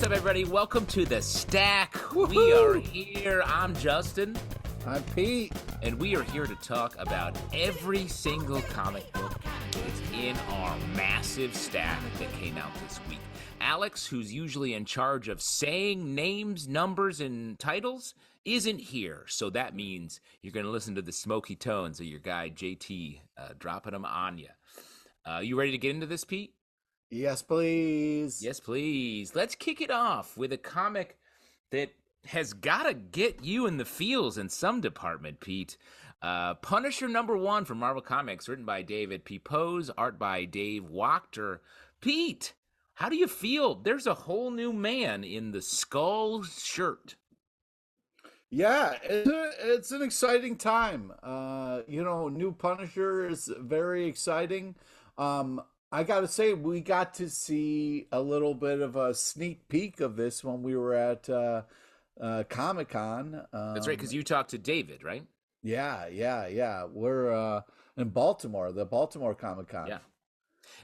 up, everybody? Welcome to The Stack. Woo-hoo! We are here. I'm Justin. I'm Pete. And we are here to talk about every single comic book that's in our massive stack that came out this week. Alex, who's usually in charge of saying names, numbers, and titles, isn't here. So that means you're going to listen to the smoky tones of your guy, JT, dropping them on you. You ready to get into this, Pete? Yes, please. Yes, please. Let's kick it off with a comic that has got to get you in the feels in some department, Pete. Punisher #1 from Marvel Comics, written by David Pepose, art by Dave Wachter. Pete, how do you feel? There's a whole new man in the skull shirt. Yeah, it's an exciting time. New Punisher is very exciting. I got to say, we got to see a little bit of a sneak peek of this when we were at Comic-Con. That's right, because you talked to David, right? Yeah. We're in Baltimore, the Baltimore Comic-Con. Yeah.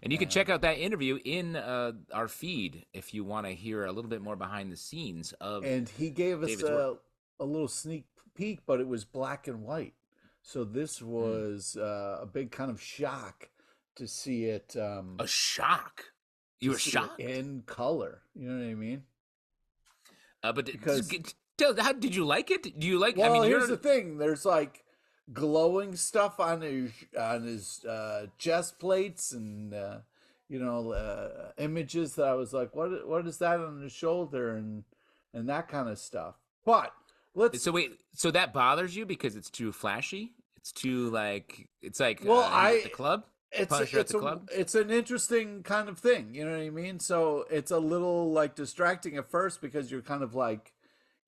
And you can check out that interview in our feed if you want to hear a little bit more behind the scenes of. And he gave us a little sneak peek, but it was black and white. So this was a big kind of shock to see it. A shock? You were shocked? In color. You know what I mean? But how did you like it? Do you like? Well, here's the thing. There's like glowing stuff on his chest plates and images that I was like, what is that on his shoulder and that kind of stuff. But so that bothers you because it's too flashy? It's too like at the club? It's an interesting kind of thing, you know what I mean? So it's a little like distracting at first because you're kind of like,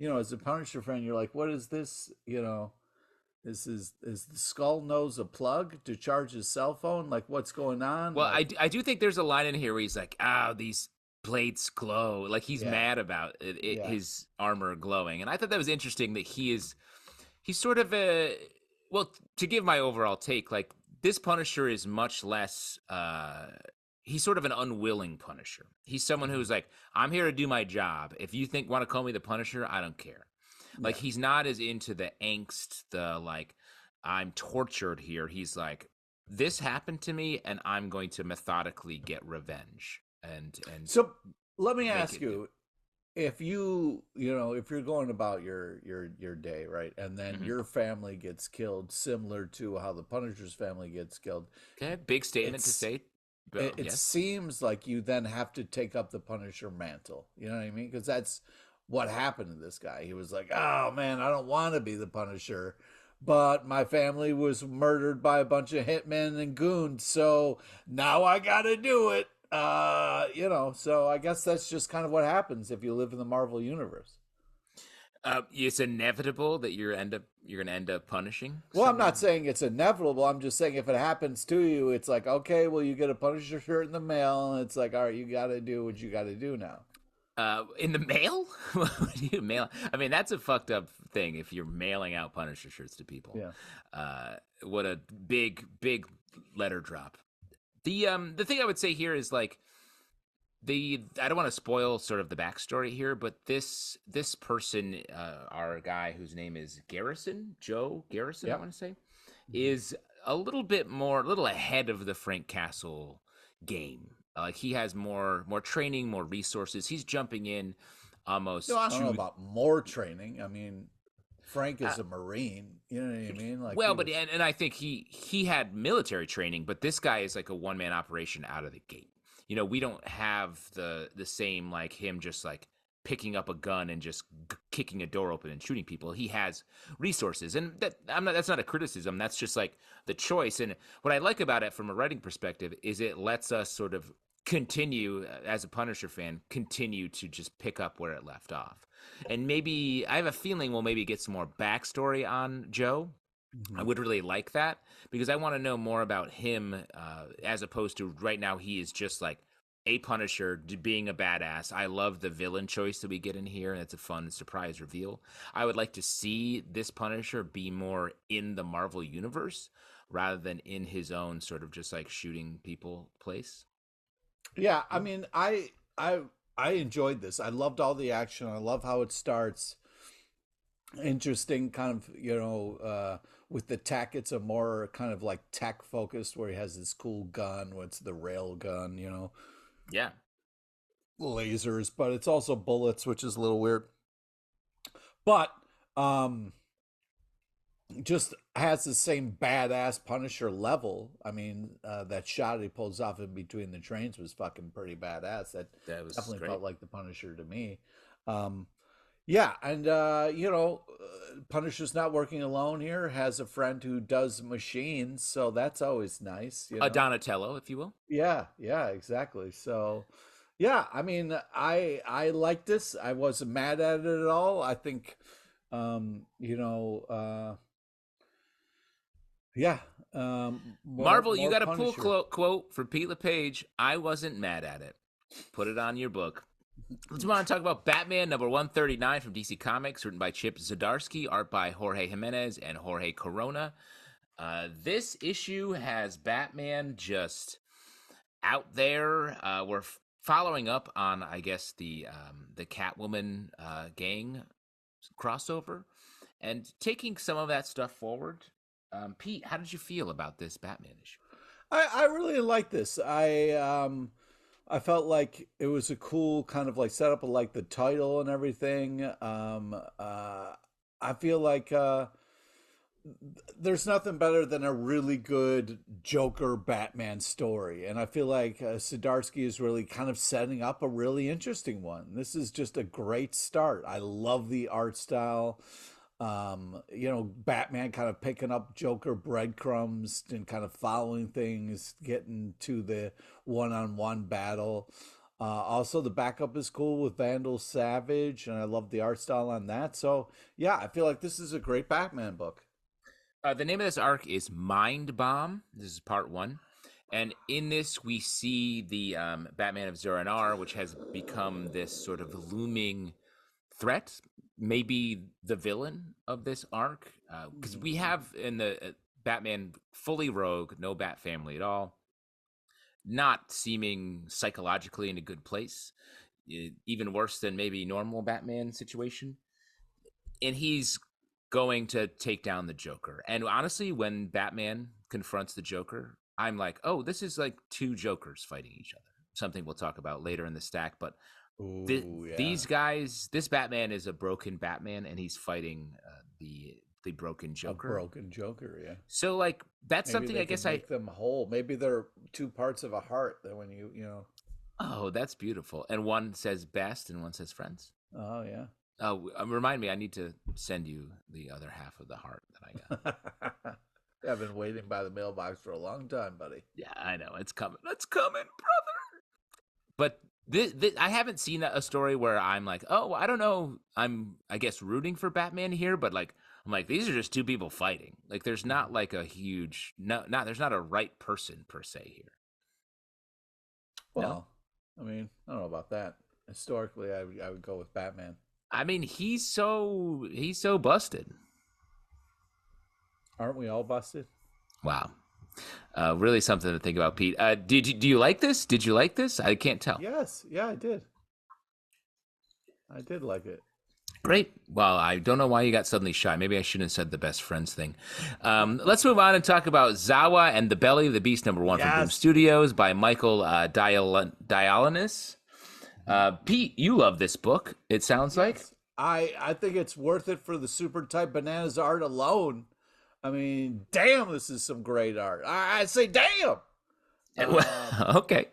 as a Punisher fan, you're like, what is this? Is the skull nose a plug to charge his cell phone? Like, what's going on? Well, I do think there's a line in here where he's like, these plates glow. Like he's mad about his armor glowing. And I thought that was interesting that he's sort of to give my overall take, like, this Punisher is much less, he's sort of an unwilling Punisher. He's someone who's like, I'm here to do my job. If you want to call me the Punisher, I don't care. Like, he's not as into the angst, the like, I'm tortured here. He's like, this happened to me and I'm going to methodically get revenge. And so let me ask you, if if you're going about your day, right, and then your family gets killed, similar to how the Punisher's family gets killed. Okay, big statement to say. But it seems like you then have to take up the Punisher mantle. You know what I mean? Because that's what happened to this guy. He was like, oh man, I don't want to be the Punisher, but my family was murdered by a bunch of hitmen and goons, so now I got to do it. So I guess that's just kind of what happens if you live in the Marvel universe. It's inevitable that you're going to end up punishing. Well, I'm not saying it's inevitable. I'm just saying if it happens to you, it's like, okay, well, you get a Punisher shirt in the mail, and it's like, all right, you got to do what you got to do now. In the mail? What do you mail? I mean, that's a fucked up thing if you're mailing out Punisher shirts to people. Yeah. What a big letter drop. The thing I would say here is like I don't want to spoil sort of the backstory here, but this person, our guy whose name is Joe Garrison, I want to say, is a little ahead of the Frank Castle game. Like he has more training, more resources. He's jumping in almost. No, I don't know about more training. I mean, Frank is a Marine. You know what I mean? Like, well, and I think he had military training, but this guy is like a one-man operation out of the gate. We don't have the same, like him just like picking up a gun and just kicking a door open and shooting people. He has resources, and that's not a criticism. That's just like the choice. And what I like about it from a writing perspective is it lets us sort of continue, as a Punisher fan, continue to just pick up where it left off. And maybe I have a feeling we'll maybe get some more backstory on Joe. I would really like that because I want to know more about him, as opposed to right now he is just like a Punisher being a badass. I love the villain choice that we get in here, and it's a fun surprise reveal. I would like to see this Punisher be more in the Marvel universe rather than in his own sort of just like shooting people place. Yeah, I mean, I I enjoyed this. I loved all the action. I love how it starts. Interesting, kind of, with the tech. It's a more kind of like tech focused, where he has this cool gun. What's the rail gun? Yeah. Lasers, but it's also bullets, which is a little weird. But just has the same badass Punisher level. I mean, that shot he pulls off in between the trains was fucking pretty badass. That was definitely great. felt like the Punisher to me. Yeah, and Punisher's not working alone here. Has a friend who does machines, so that's always nice. A Donatello, if you will. Yeah, yeah, exactly. So, yeah, I mean, I like this. I wasn't mad at it at all. I think, yeah, Marvel, you more got a pull Punisher. quote for Pete LePage. I wasn't mad at it. Put it on your book. Let's move on and talk about Batman number 139 from DC Comics, written by Chip Zdarsky, art by Jorge Jimenez and Jorge Corona. This issue has Batman just out there. We're following up on, I guess, the Catwoman gang crossover and taking some of that stuff forward. Pete, how did you feel about this Batman issue? I really like this. I felt like it was a cool kind of like setup of like the title and everything. I feel like there's nothing better than a really good Joker Batman story. And I feel like Zdarsky is really kind of setting up a really interesting one. This is just a great start. I love the art style. Batman kind of picking up Joker breadcrumbs and kind of following things, getting to the one-on-one battle. Also, the backup is cool with Vandal Savage, and I love the art style on that. So, yeah, I feel like this is a great Batman book. The name of this arc is Mind Bomb. This is part 1. And in this, we see the Batman of Zur-En-Arrh, which has become this sort of looming threat, maybe the villain of this arc. Because we have in the Batman fully rogue, no Bat family at all, not seeming psychologically in a good place, even worse than maybe normal Batman situation. And he's going to take down the Joker. And honestly, when Batman confronts the Joker, I'm like, oh, this is like two Jokers fighting each other. Something we'll talk about later in the stack. But these guys, this Batman is a broken Batman, and he's fighting the broken Joker. A broken Joker, yeah. So like that's maybe something I guess make them whole. Maybe they're two parts of a heart that when you. Oh, that's beautiful. And one says best, and one says friends. Oh yeah. Oh, remind me, I need to send you the other half of the heart that I got. I've been waiting by the mailbox for a long time, buddy. Yeah, I know. It's coming. It's coming, brother. But this, I haven't seen a story where I'm like, oh, I don't know. I'm, I guess, rooting for Batman here, but like, I'm like, these are just two people fighting. Like, there's not like a huge, there's not a right person per se here. Well, no? I mean, I don't know about that. Historically, I would go with Batman. I mean, he's so busted. Aren't we all busted? Wow. Really something to think about, Pete. Do you like this? Did you like this? I can't tell. Yes. Yeah, I did. I did like it. Great. Well, I don't know why you got suddenly shy. Maybe I shouldn't have said the best friends thing. Let's move on and talk about Zawa and the Belly of the Beast #1 from Boom Studios by Michael Dialynas. Pete, you love this book, it sounds like. I think it's worth it for the Super Type Bananas art alone. I mean, damn, this is some great art. I say damn. Okay.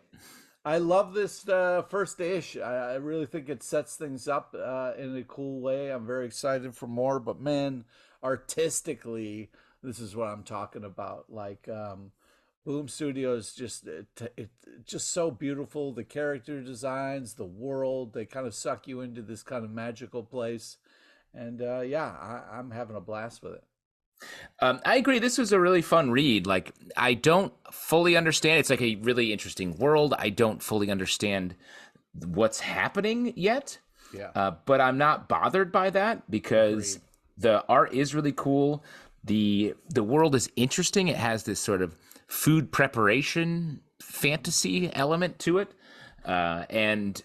I love this first ish. I really think it sets things up in a cool way. I'm very excited for more. But man, artistically, this is what I'm talking about. Like, Boom Studios just just so beautiful. The character designs, the world, they kind of suck you into this kind of magical place. And I'm having a blast with it. I agree. This was a really fun read. Like, I don't fully understand. It's like a really interesting world. I don't fully understand what's happening yet. Yeah. But I'm not bothered by that because the art is really cool. The world is interesting. It has this sort of food preparation fantasy element to it. And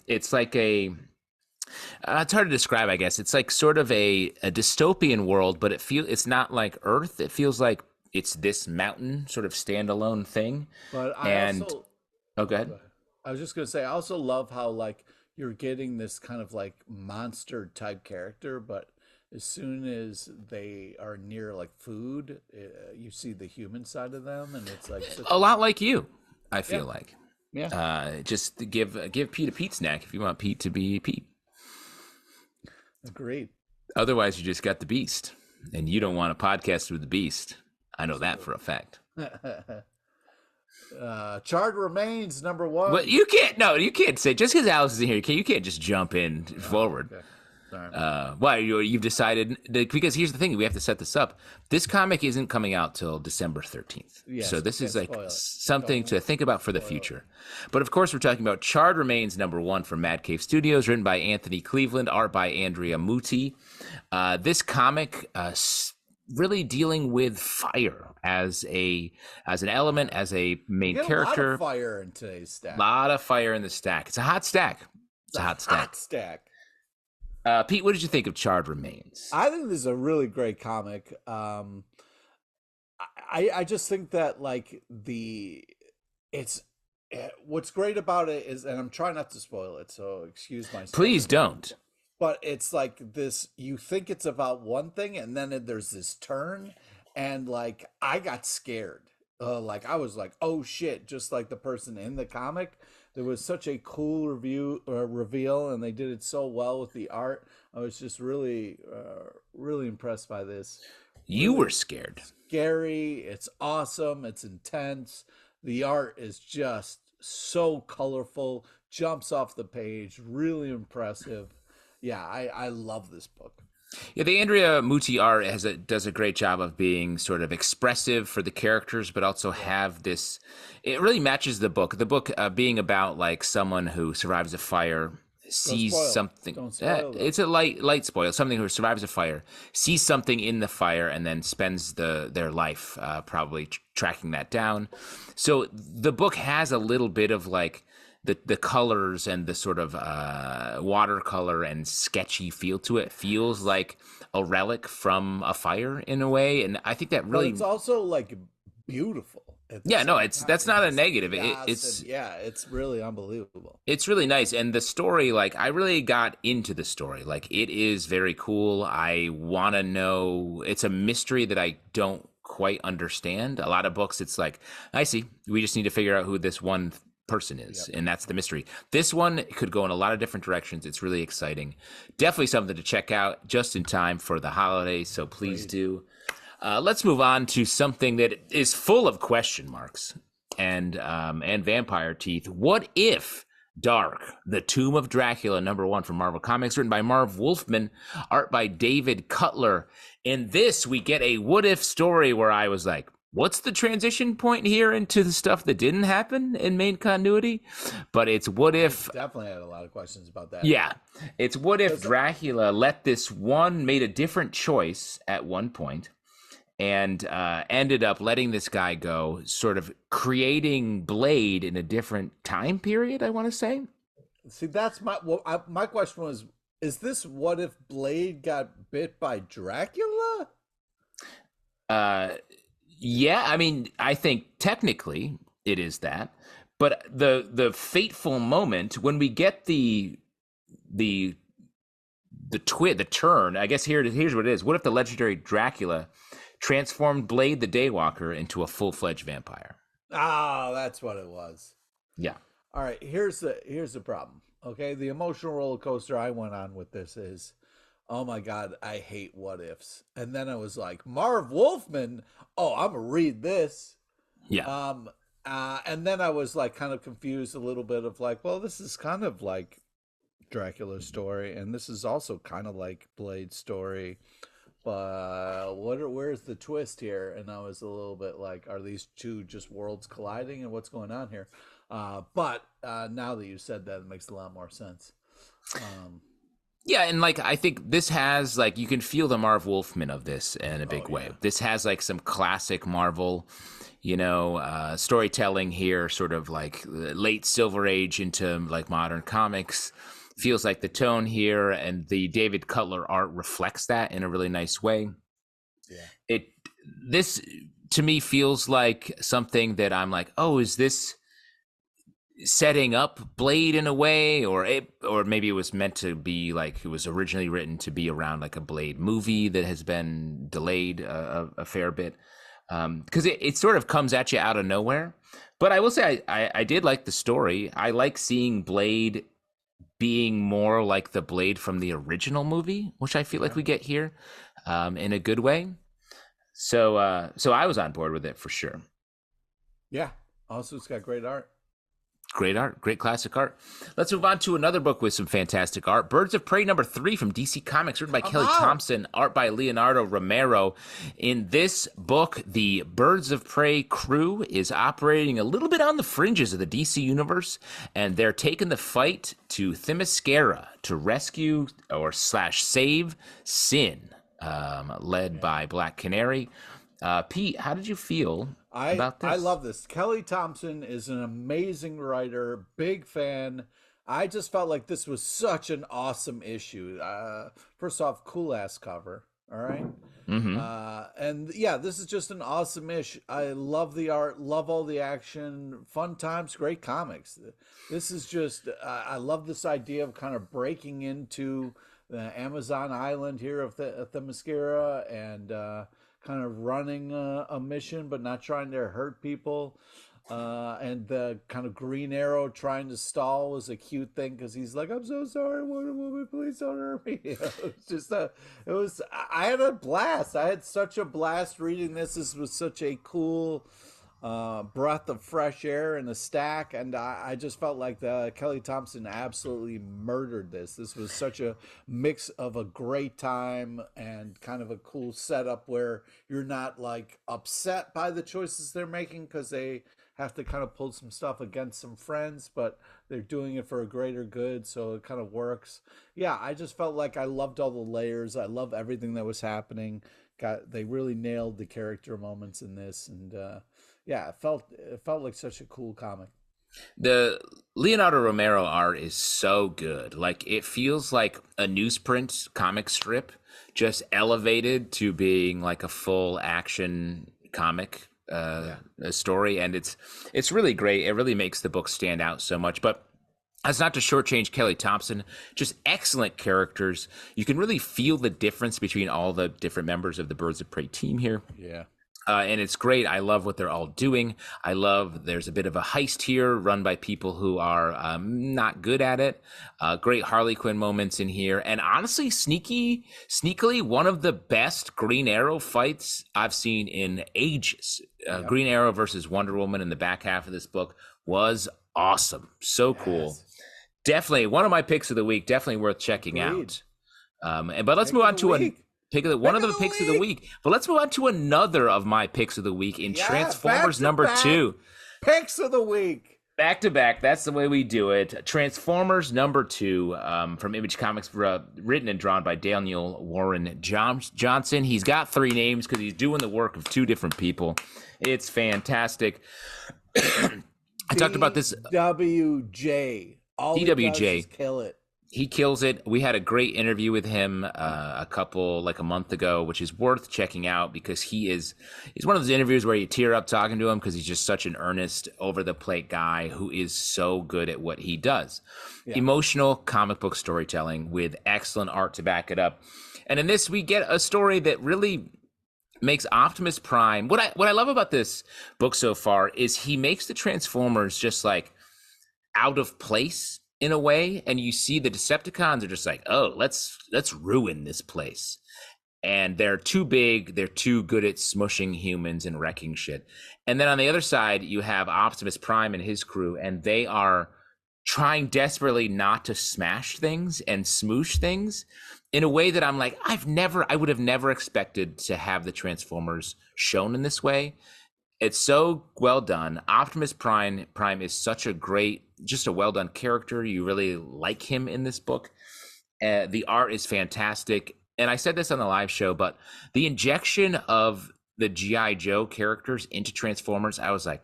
it's like it's hard to describe, I guess. It's like sort of a dystopian world, but it's not like Earth. It feels like it's this mountain sort of standalone thing. But I And also, oh, go oh, ahead. go ahead. I was just gonna say, I also love how like you're getting this kind of like monster type character, but as soon as they are near like food, you see the human side of them, and it's like such A a lot like you, I yeah, feel like. yeah, Just to give Pete a Pete snack if you want Pete to be Pete. agreed. Otherwise, you just got the beast, and you don't want a podcast with the beast. I know that for a fact. Charred Remains Well, #1. you can't. No, you can't say just because Alex is in here. You can't just jump in Oh, forward. okay. Sorry. Why you've decided because here's the thing, we have to set this up. This comic isn't coming out till December 13th, Yes, so this can't is like spoil it. something Don't to think about for the spoil it. future. But of course, we're talking about Charred Remains #1 from Mad Cave Studios, written by Anthony Cleveland, art by Andrea Mutti. This comic really dealing with fire as an element, as a main You get a lot character. of fire in today's stack. A lot of fire in the stack. It's a hot stack. It's a hot stack. Hot stack. Pete, what did you think of Charred Remains? I think this is a really great comic. I just think that like it's what's great about it is, and I'm trying not to spoil it, so excuse my Please spoiler. don't. But it's like this, you think it's about one thing, and then there's this turn, and like I got scared. Like I was like, oh shit, just like the person in the comic. There was such a cool reveal, and they did it so well with the art. I was just really impressed by this. You Really were scared. scary. It's awesome. It's intense. The art is just so colorful, jumps off the page, really impressive. Yeah, I love this book. Yeah, the Andrea Mutti art does a great job of being sort of expressive for the characters, but also have this. It really matches the book. The book being about like someone who survives a fire, sees spoil. something. Don't spoil, though. It's a light spoil. Something who survives a fire, sees something in the fire, and then spends their life probably tracking that down. So the book has a little bit of like the colors and the sort of watercolor and sketchy feel to it. Feels like a relic from a fire in a way, and I think that But really it's also like beautiful. At the yeah, no, same time. that's not a It's negative. chaos, and yeah, it's really unbelievable. It's really nice, and the story, like I really got into the story. Like it is very cool. I want to know. It's a mystery that I don't quite understand. A lot of books, it's like I see. We just need to figure out who this one person is, and that's the mystery. This one could go in a lot of different directions. It's really exciting. Definitely something to check out just in time for the holidays. So please do. Let's move on to something that is full of question marks and vampire teeth. What if Dark, The Tomb of Dracula, #1 from Marvel Comics, written by Marv Wolfman, art by David Cutler. In this, we get a what if story where I was like, what's the transition point here into the stuff that didn't happen in main continuity? But it's what if... Definitely had a lot of questions about that. Yeah. It's what if Dracula made a different choice at one point and ended up letting this guy go, sort of creating Blade in a different time period, I want to say. See, that's my question was, is this what if Blade got bit by Dracula? Yeah, I mean, I think technically it is that, but the fateful moment when we get the turn, I guess here's what it is. What if the legendary Dracula transformed Blade the Daywalker into a full-fledged vampire? Ah, that's what it was. Yeah. All right, here's the problem. Okay, the emotional roller coaster I went on with this is, oh my God, I hate what ifs. And then I was like, Marv Wolfman, oh, I'm gonna read this. Yeah. And then I was like kind of confused a little bit of like, well, this is kind of like Dracula's story, and this is also kind of like Blade's story. But where's the twist here? And I was a little bit like, are these two just worlds colliding, and what's going on here? But now that you said that, it makes a lot more sense. Yeah, and like I think this has like you can feel the Marv Wolfman of this in a Oh big way. yeah. This has like some classic Marvel, storytelling here, sort of like late Silver Age into like modern comics. Feels like the tone here and the David Cutler art reflects that in a really nice way. Yeah. It this to me feels like something that I'm like, oh, is this setting up Blade in a way, or maybe it was meant to be like it was originally written to be around like a Blade movie that has been delayed a fair bit, because it sort of comes at you out of nowhere. But I will say I did like the story. I like seeing Blade being more like the Blade from the original movie, which I feel like Yeah. we get here, in a good way. So I was on board with it for sure. Yeah. Also, it's got great art. Great art, great classic art. Let's move on to another book with some fantastic art. Birds of Prey #3 from DC Comics, written by Kelly Thompson, art by Leonardo Romero. In this book, the Birds of Prey crew is operating a little bit on the fringes of the DC universe, and they're taking the fight to Themyscira to rescue or slash save Sin, led by Black Canary. Pete, how did you feel about I this? love this. Kelly Thompson is an amazing writer, big fan. I just felt like this was such an awesome issue. First off, cool ass cover. All right. Mm-hmm. And yeah, this is just an awesome ish. I love the art, love all the action, fun times, great comics. This is just, I love this idea of kind of breaking into the Amazon island here of the Themyscira and kind of running a mission, but not trying to hurt people. And the kind of Green Arrow trying to stall was a cute thing because he's like, "I'm so sorry, Wonder Woman, please don't hurt me." It's just it was. I had a blast. I had such a blast reading this. This was such a cool breath of fresh air in the stack, and I just felt like the Kelly Thompson absolutely murdered this. This was such a mix of a great time and kind of a cool setup where you're not like upset by the choices they're making because they have to kind of pull some stuff against some friends, but they're doing it for a greater good, so it kind of works. Yeah, I just felt like I loved all the layers. I love everything that was happening. They really nailed the character moments in this, and yeah, it felt like such a cool comic. The Leonardo Romero art is so good. Like it feels like a newsprint comic strip just elevated to being like a full action comic Yeah, a story, and it's really great. It really makes the book stand out so much. But that's not to shortchange Kelly Thompson. Just excellent characters. You can really feel the difference between all the different members of the Birds of Prey team here. yeah, And it's great. I love what they're all doing. I love there's a bit of a heist here run by people who are not good at it. Great Harley Quinn moments in here. And honestly, sneakily, one of the best Green Arrow fights I've seen in ages. yep, Green Arrow versus Wonder Woman in the back half of this book was awesome. So cool. yes, Definitely one of my picks of the week. Definitely worth checking agreed. out. But let's Pick move of on the to a week, one pick of of the the picks of the week. week. But let's move on to another of my picks of the week in Yeah, back Transformers to number back 2. picks of the week. Back to back. That's the way we do it. Transformers number 2 from Image Comics, written and drawn by Daniel Warren Johnson. He's got 3 names because he's doing the work of 2 different people. It's fantastic. I talked about this. DWJ. All he does DWJ. is kill it. He kills it. We had a great interview with him a month ago, which is worth checking out because he's one of those interviews where you tear up talking to him because he's just such an earnest, over the plate guy who is so good at what he does. Yeah. Emotional comic book storytelling with excellent art to back it up. And in this, we get a story that really makes Optimus Prime. What I love about this book so far is he makes the Transformers just like out of place in a way, and you see the Decepticons are just like, oh, let's ruin this place, and they're too big, they're too good at smushing humans and wrecking shit. And then on the other side you have Optimus Prime and his crew, and they are trying desperately not to smash things and smoosh things in a way that I'm like, I would have never expected to have the Transformers shown in this way. It's so well done. Optimus Prime is such a great, just a well done character. You really like him in this book. The art is fantastic. And I said this on the live show, but the injection of the G.I. Joe characters into Transformers, I was like,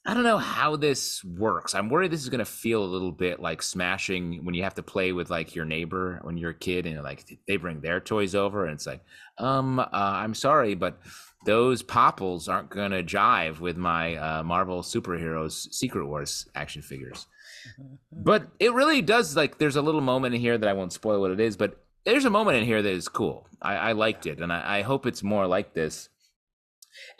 I don't know how this works. I'm worried this is going to feel a little bit like Smashing when you have to play with like your neighbor when you're a kid and like they bring their toys over and it's like, I'm sorry, but those popples aren't going to jive with my Marvel Superheroes Secret Wars action figures. But it really does, like, there's a little moment in here that I won't spoil what it is, but there's a moment in here that is cool. I liked it, and I hope it's more like this.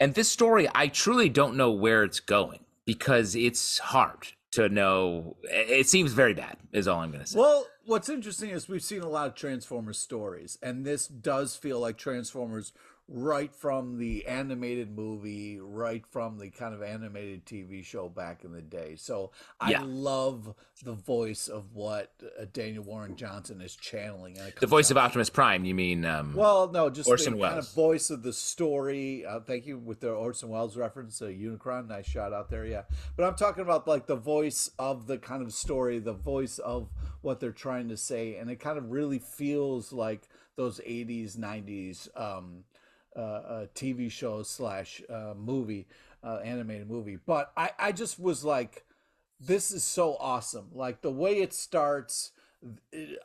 And this story, I truly don't know where it's going because it's hard to know. It seems very bad, is all I'm going to say. Well, what's interesting is we've seen a lot of Transformers stories, and this does feel like Transformers right from the animated movie, right from the kind of animated TV show back in the day. So I love the voice of what Daniel Warren Johnson is channeling. And the voice of Optimus Prime, you mean? Well, no, just Orson the Welles. kind of voice of the story. Thank you with the Orson Welles reference, Unicron. Nice shout out there, yeah. But I'm talking about like the voice of the kind of story, the voice of what they're trying to say, and it kind of really feels like those 80s, 90s TV show / movie, animated movie. But I just was like, this is so awesome. Like the way it starts,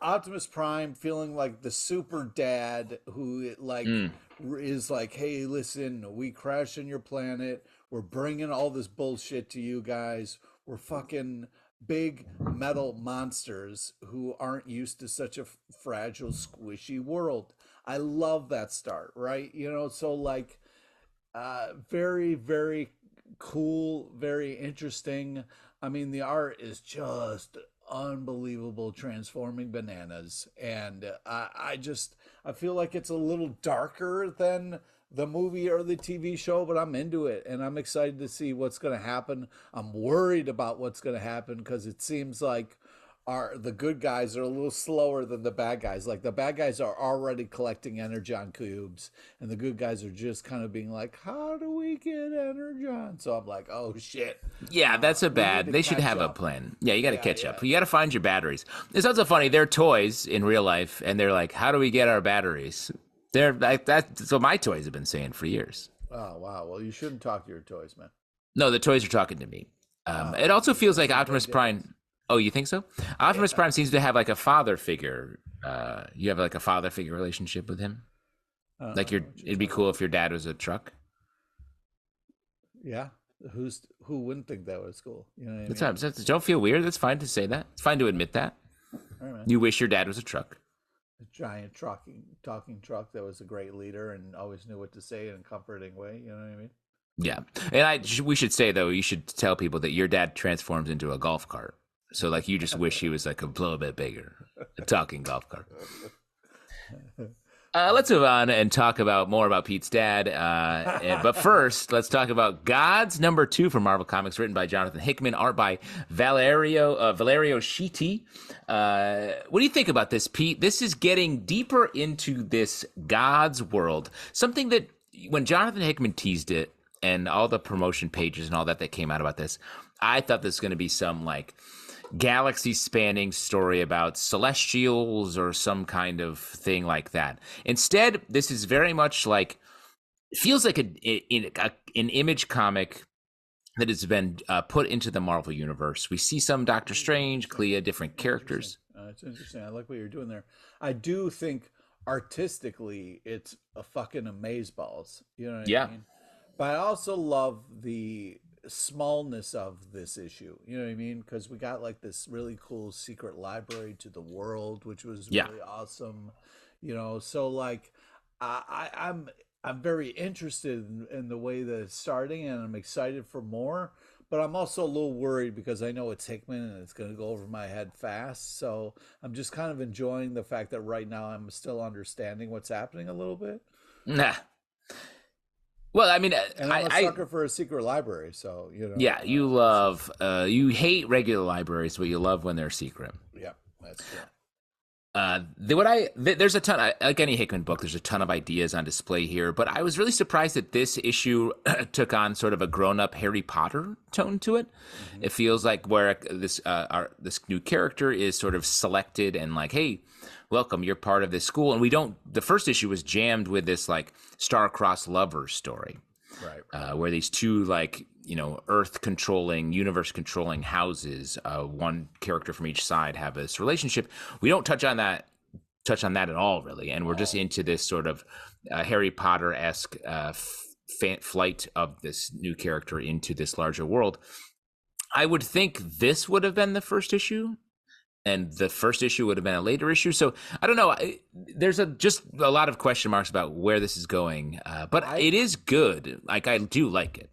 Optimus Prime feeling like the super dad who is like, hey, listen, we crashed on your planet. We're bringing all this bullshit to you guys. We're fucking big metal monsters who aren't used to such a fragile, squishy world. I love that start, right? You know, so like very, very cool, very interesting. I mean, the art is just unbelievable, transforming bananas. And I feel like it's a little darker than the movie or the TV show, but I'm into it and I'm excited to see what's going to happen. I'm worried about what's going to happen because it seems like the good guys are a little slower than the bad guys. Like the bad guys are already collecting energon cubes and the good guys are just kind of being like, how do we get energon? So I'm like, oh shit. Yeah, that's a bad. They should have a plan. Yeah, you got to catch up. You got to find your batteries. It's also funny. They're toys in real life and they're like, how do we get our batteries? They're like that's what my toys have been saying for years. Oh, wow. Well, you shouldn't talk to your toys, man. No, the toys are talking to me. It also feels like Optimus Prime. Oh, you think so? Optimus Prime seems to have like a father figure. You have like a father figure relationship with him. Like it'd be cool if your dad was a truck. Yeah. Who wouldn't think that was cool? You know what I mean? Don't feel weird. That's fine to say that. It's fine to admit that. All right, you wish your dad was a truck. A giant talking truck that was a great leader and always knew what to say in a comforting way. You know what I mean? Yeah. And we should say, though, you should tell people that your dad transforms into a golf cart. So, like, you just wish he was, like, a little bit bigger. A talking golf cart. Let's move on and talk more about Pete's dad. But first, let's talk about G.O.D.S. #2 from Marvel Comics, written by Jonathan Hickman, art by Valerio Schiti. What do you think about this, Pete? This is getting deeper into this G.O.D.S. world. Something that, when Jonathan Hickman teased it, and all the promotion pages and all that came out about this, I thought this was going to be some, like, galaxy-spanning story about celestials or some kind of thing like that. Instead, this is very much like, it feels like an Image comic that has been put into the Marvel universe. We see some Doctor Strange, Clea, different characters. It's interesting. I like what you're doing there. I do think artistically it's a fucking amazeballs. You know what I mean? But I also love the smallness of this issue. You know what I mean? Because we got like this really cool secret library to the world, which was really awesome. You know, so like I'm very interested in the way that it's starting, and I'm excited for more. But I'm also a little worried because I know it's Hickman and it's going to go over my head fast. So I'm just kind of enjoying the fact that right now I'm still understanding what's happening a little bit. Nah. Well, I mean, and I'm a sucker for a secret library, so you know. Yeah, you love, you hate regular libraries, but you love when they're secret. Yeah, that's true. There's a ton, like any Hickman book, there's a ton of ideas on display here, but I was really surprised that this issue took on sort of a grown-up Harry Potter tone to it. Mm-hmm. It feels like where this new character is sort of selected and like, hey, welcome, you're part of this school. And the first issue was jammed with this like star-crossed lovers story. Right. Where these two like earth controlling, universe controlling houses, one character from each side have this relationship. We don't touch on that at all, really, and we're just into this sort of Harry Potter-esque flight of this new character into this larger world. I would think this would have been the first issue, and the first issue would have been a later issue. So I don't know. There's just a lot of question marks about where this is going, but it is good. Like, I do like it.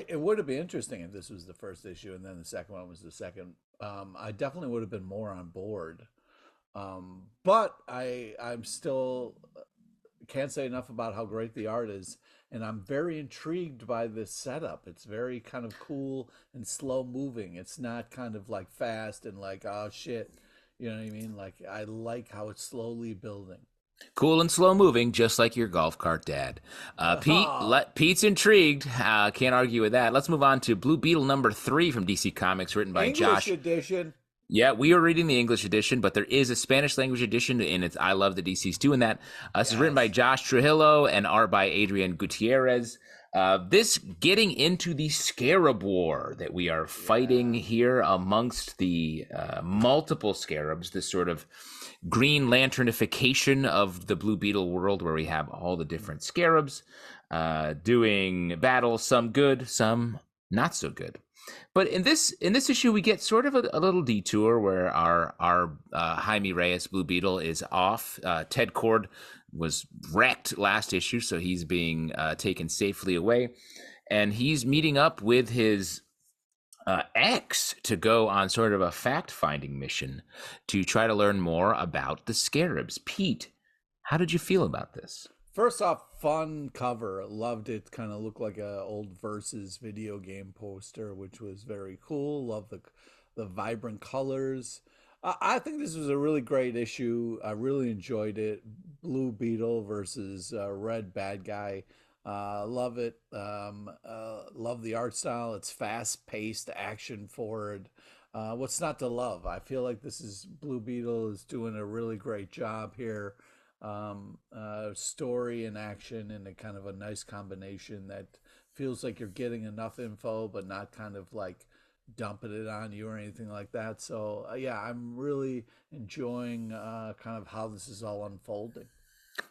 It would have been interesting if this was the first issue and then the second one was the second. I definitely would have been more on board. But I'm still can't say enough about how great the art is, and I'm very intrigued by this setup. It's very kind of cool and slow moving. It's not kind of like fast and like, oh shit, you know what I mean? Like, I like how it's slowly building. Cool and slow moving, just like your golf cart dad. Pete's intrigued. Can't argue with that. Let's move on to Blue Beetle #3 from DC Comics, written by Josh. English edition. Yeah, we are reading the English edition, but there is a Spanish language edition, and it's I love the DC's doing that. This is written by Josh Trujillo and art by Adrian Gutierrez. This getting into the Scarab War that we are fighting here amongst the multiple scarabs, this sort of Green Lanternification of the Blue Beetle world, where we have all the different scarabs doing battle, some good, some not so good. But in this issue, we get sort of a little detour where our Jaime Reyes Blue Beetle is off. Ted Cord was wrecked last issue, so he's being taken safely away, and he's meeting up with his ex to go on sort of a fact-finding mission to try to learn more about the scarabs. Pete, how did you feel about this? First off, fun cover. Loved it. Kind of looked like a old Versus video game poster, which was very cool. Love the vibrant colors. I think this was a really great issue. I really enjoyed it. Blue Beetle versus Red Bad Guy. Love it. Love the art style. It's fast paced, action forward. What's not to love? I feel like this is Blue Beetle is doing a really great job here. Story and action in a kind of a nice combination that feels like you're getting enough info, but not kind of like dumping it on you or anything like that. So yeah, I'm really enjoying kind of how this is all unfolding.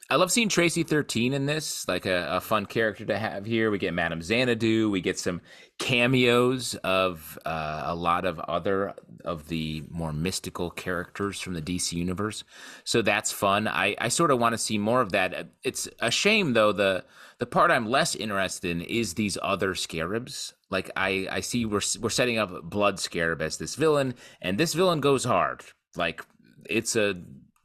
I love seeing Tracy 13 in this, like a fun character to have here. We get Madame Xanadu. We get some cameos of a lot of other of the more mystical characters from the DC universe. So that's fun. I sort of want to see more of that. It's a shame, though, the part I'm less interested in is these other scarabs. Like, I see we're setting up Blood Scarab as this villain, and this villain goes hard. Like,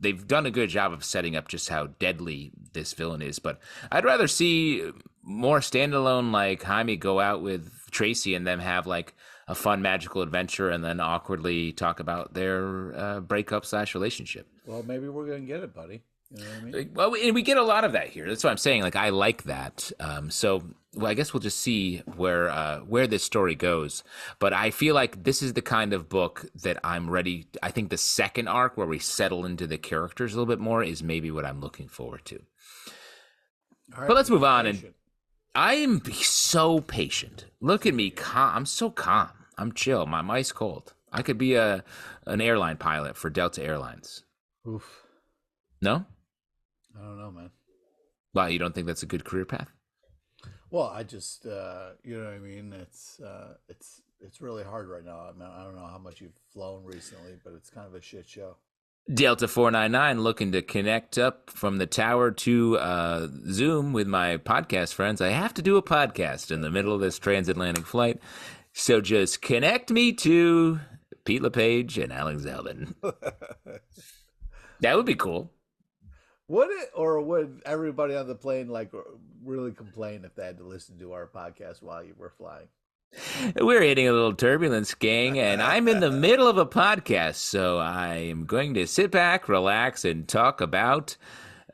they've done a good job of setting up just how deadly this villain is, but I'd rather see more standalone, like Jaime go out with Tracy and them have like a fun magical adventure and then awkwardly talk about their breakup/relationship. Well, maybe we're going to get it, buddy. You know what I mean? Well, and we get a lot of that here. That's what I'm saying. Like, I like that. So, well, I guess we'll just see where this story goes. But I feel like this is the kind of book that I'm ready. I think the second arc where we settle into the characters a little bit more is maybe what I'm looking forward to. All right, but let's move on. And I'm so patient. Look at me. I'm so calm. I'm chill. I'm ice cold. I could be an airline pilot for Delta Airlines. Oof. No? I don't know, man. Wow, you don't think that's a good career path? Well, I just, you know what I mean? It's really hard right now. I mean, I don't know how much you've flown recently, but it's kind of a shit show. Delta 499 looking to connect up from the tower to Zoom with my podcast friends. I have to do a podcast in the middle of this transatlantic flight. So just connect me to Pete LePage and Alex Zelvin. That would be cool. Would it, or would everybody on the plane like really complain if they had to listen to our podcast while you were flying? We're hitting a little turbulence, gang, and I'm in the middle of a podcast, so I am going to sit back, relax, and talk about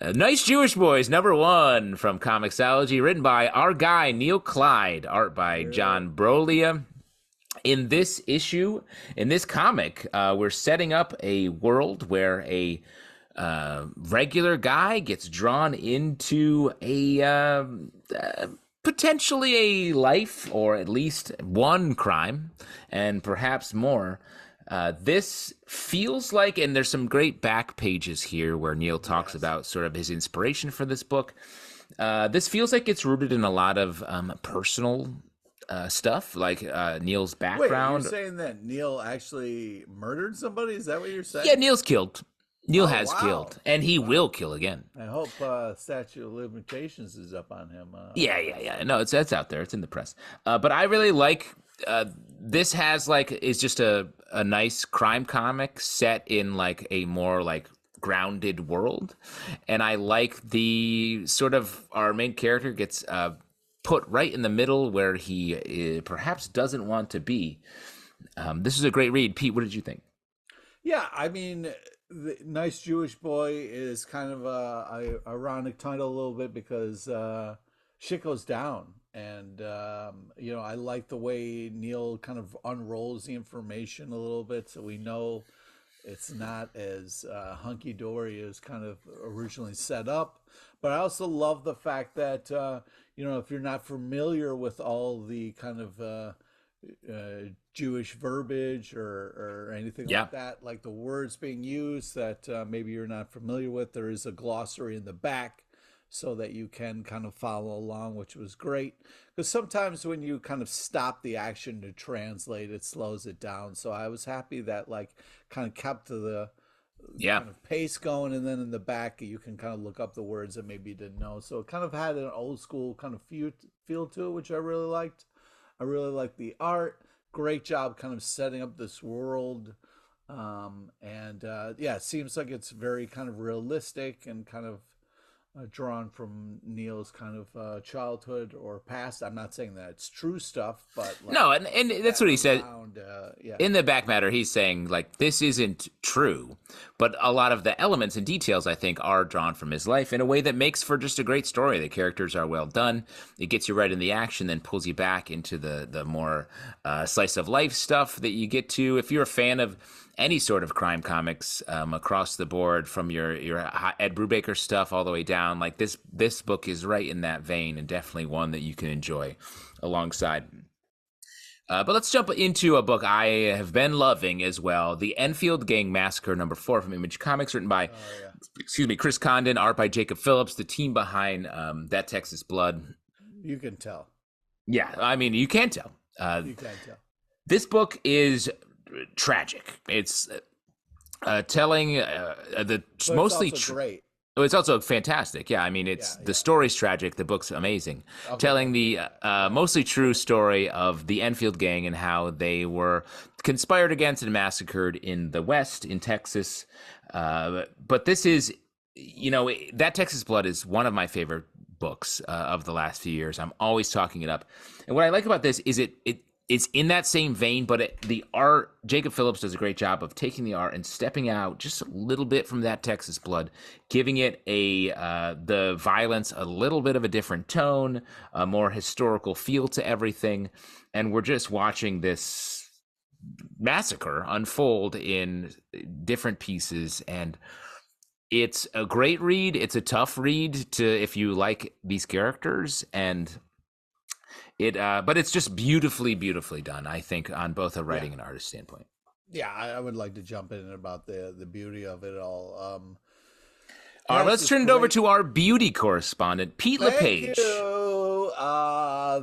Nice Jewish Boys, #1 from Comixology, written by our guy, Neil Clyde, art by John Brolia. In this issue, in this comic, we're setting up a world where a regular guy gets drawn into a potentially a life or at least one crime and perhaps more. This feels like, and there's some great back pages here where Neil talks about sort of his inspiration for this book. This feels like it's rooted in a lot of personal stuff, like Neil's background. Wait, you're saying that Neil actually murdered somebody? Is that what you're saying? Yeah, Neil's killed. Neil Oh, has wow. killed, and he will kill again. I hope statute of limitations is up on him. Yeah. No, it's out there. It's in the press. But I really like this. Is just a nice crime comic set in like a more like grounded world, and I like the sort of our main character gets put right in the middle where he perhaps doesn't want to be. This is a great read, Pete. What did you think? Yeah, I mean, the Nice Jewish Boy is kind of a ironic title a little bit because shit goes down, and I like the way Neil kind of unrolls the information a little bit, so we know it's not as hunky dory as kind of originally set up. But I also love the fact that if you're not familiar with all the kind of Jewish verbiage or anything like that, like the words being used that maybe you're not familiar with, there is a glossary in the back so that you can kind of follow along, which was great. Because sometimes when you kind of stop the action to translate, it slows it down. So I was happy that like kind of kept to the kind of pace going, and then in the back you can kind of look up the words that maybe you didn't know. So it kind of had an old school kind of feel to it, which I really liked. I really liked the art. Great job kind of setting up this world. It seems like it's very kind of realistic and kind of drawn from Neil's kind of childhood or past. I'm not saying that it's true stuff, but like, no, and that's what he said. Yeah. In the back matter, he's saying like this isn't true, but a lot of the elements and details I think are drawn from his life in a way that makes for just a great story. The characters are well done. It gets you right in the action, then pulls you back into the more slice of life stuff that you get to. If you're a fan of any sort of crime comics across the board, from your Ed Brubaker stuff all the way down, like this book is right in that vein and definitely one that you can enjoy alongside. But let's jump into a book I have been loving as well, The Enfield Gang Massacre #4 from Image Comics, written by Chris Condon, art by Jacob Phillips, the team behind That Texas Blood. You can tell. Yeah, I mean, you can tell. You can tell. This book is tragic. It's telling the But mostly it's also great. Oh, it's also fantastic. Yeah, I mean, the story's tragic. The book's amazing. Okay. Telling the mostly true story of the Enfield gang and how they were conspired against and massacred in the West, in Texas. But this is, That Texas Blood is one of my favorite books of the last few years. I'm always talking it up. And what I like about this is it's in that same vein, but the art, Jacob Phillips does a great job of taking the art and stepping out just a little bit from That Texas Blood, giving it the violence a little bit of a different tone, a more historical feel to everything. And we're just watching this massacre unfold in different pieces. And it's a great read. It's a tough read if you like these characters, and but it's just beautifully done, I think, on both a writing and artist standpoint. Yeah, I would like to jump in about the beauty of it all. All right, let's turn it over to our beauty correspondent, Pete LePage. Thank you.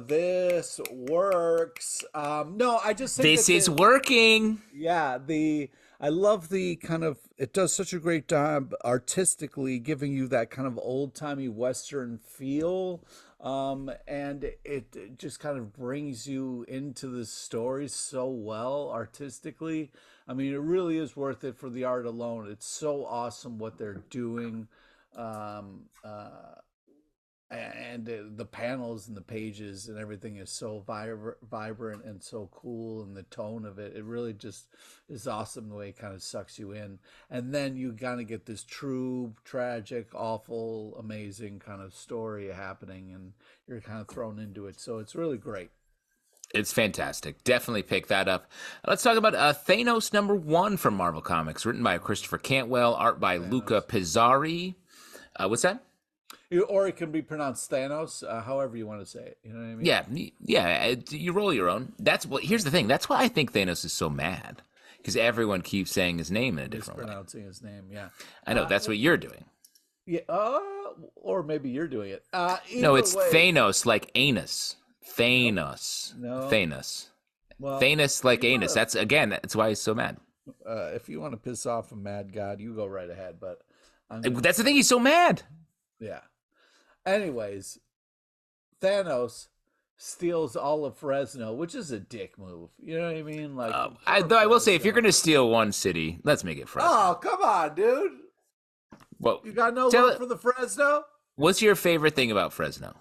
This works. No, I just think this is working. Yeah, I love the kind of, it does such a great job artistically giving you that kind of old-timey Western feel. And it just kind of brings you into the story so well artistically. I mean, it really is worth it for the art alone. It's so awesome what they're doing. and the panels and the pages and everything is so vibrant and so cool, and the tone of it really just is awesome, the way it kind of sucks you in. And then you kind of get this true tragic, awful, amazing kind of story happening, and you're kind of thrown into it, so it's really great. It's fantastic. Definitely pick that up. Let's talk about Thanos #1 from Marvel Comics, written by Christopher Cantwell, art by Luca Pizzari. What's that? Or it can be pronounced Thanos, however you want to say it. You know what I mean? Yeah. You roll your own. Here's the thing. That's why I think Thanos is so mad, because everyone keeps saying his name in a different way. Mispronouncing his name. Yeah. I know. That's what you're doing. Yeah. Or maybe you're doing it. No, it's way, Thanos, like anus. Thanos. No. Thanos. Well, Thanos, like anus. That's why he's so mad. If you want to piss off a mad god, you go right ahead. But that's the thing. He's so mad. Yeah. Anyways, Thanos steals all of Fresno, which is a dick move. You know what I mean? Like, I will say, if you're going to steal one city, let's make it Fresno. Oh, come on, dude. Well, you got no love for the Fresno? What's your favorite thing about Fresno?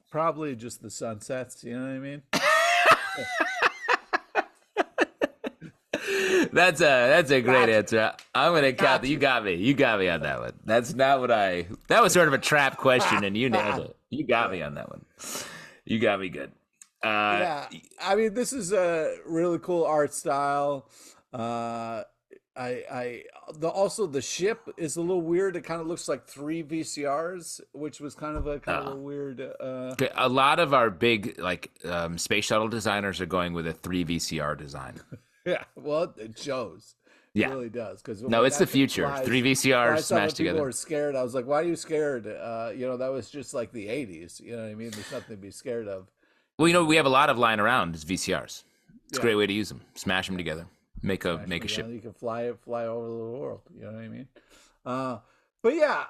Probably just the sunsets. You know what I mean? That's a great answer. I'm gonna count that. You got me on that one. That's not what that was sort of a trap question, and you nailed it. You got me on that one. You got me good. Yeah, I mean, this is a really cool art style. Also the ship is a little weird. It kind of looks like 3 VCRs, which was kind of a weird. A lot of our big space shuttle designers are going with a 3 VCR design. Yeah, well, it shows. It really does. It's the future. 3 VCRs smashed together. People were scared. I was like, why are you scared? That was just like the 80s. You know what I mean? There's nothing to be scared of. Well, we have a lot of lying around as VCRs. It's a great way to use them. Smash them together. Make a ship. You can fly over the world. You know what I mean? But yeah,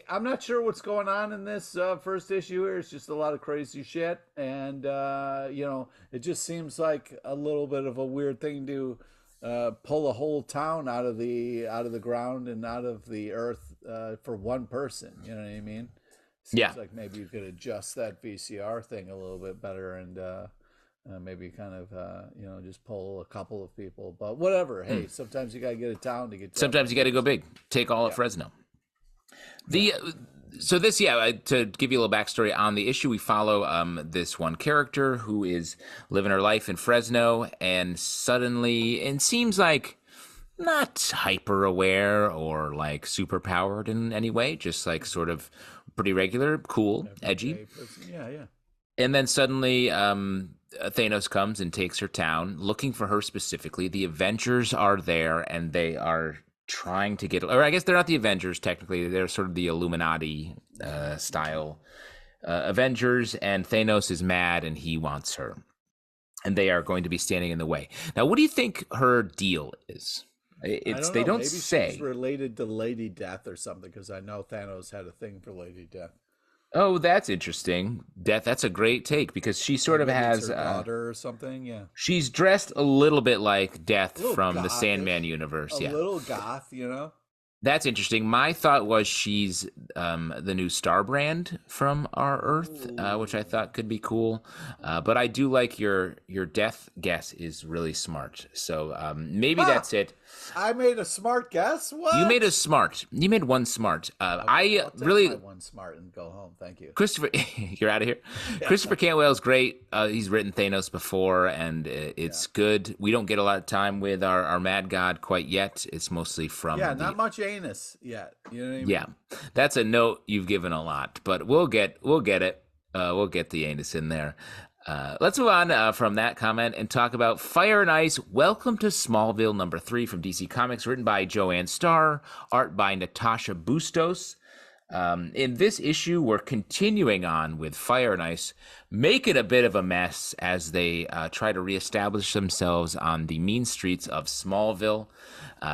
I'm not sure what's going on in this first issue here. It's just a lot of crazy shit, and it just seems like a little bit of a weird thing to pull a whole town out of the ground and out of the earth for one person. You know what I mean? Seems like maybe you could adjust that VCR thing a little bit better and maybe kind of just pull a couple of people. But whatever. Hey, sometimes you gotta get a town to get. Sometimes you got to go big. Take all of Fresno. To give you a little backstory on the issue, we follow this one character who is living her life in Fresno, and suddenly, it seems like not hyper aware or like super powered in any way, just like sort of pretty regular, cool, edgy. Yeah. And then suddenly Thanos comes and takes her town, looking for her specifically. The Avengers are there, and they are trying to get, or I guess they're not the Avengers technically, they're sort of the Illuminati style Avengers, and Thanos is mad and he wants her, and they are going to be standing in the way. Now, what do you think her deal is? They don't Maybe say. She's related to Lady Death or something, because I know Thanos had a thing for Lady Death. Oh, that's interesting. That's a great take, because she sort of has her daughter or something. Yeah, she's dressed a little bit like Death from the Sandman universe. A little goth, That's interesting. My thought was she's the new Starbrand from our Earth, which I thought could be cool. But I do like your Death guess is really smart. So maybe that's it. I made a smart guess. What? You made one smart. I'll take one smart and go home. Thank you, Christopher. You're out of here. Yeah. Christopher Cantwell's great. He's written Thanos before, and it's good. We don't get a lot of time with our Mad God quite yet. It's mostly from not much anus yet. You know what I mean? Yeah, that's a note you've given a lot, but we'll get it. We'll get the anus in there. Let's move on from that comment and talk about Fire and Ice. Welcome to Smallville #3 from DC Comics, written by Joanne Starr, art by Natasha Bustos. In this issue, we're continuing on with Fire and Ice, making a bit of a mess as they try to reestablish themselves on the mean streets of Smallville,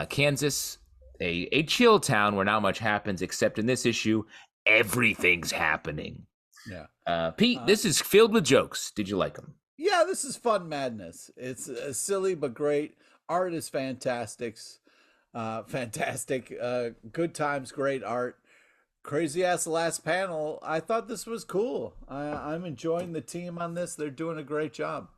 Kansas, a chill town where not much happens, except in this issue, everything's happening. Yeah. Pete, this is filled with jokes. Did you like them? Yeah, this is fun madness. It's silly but great. Art is fantastic. Good times, great art. Crazy ass last panel. I thought this was cool. I'm enjoying the team on this. They're doing a great job.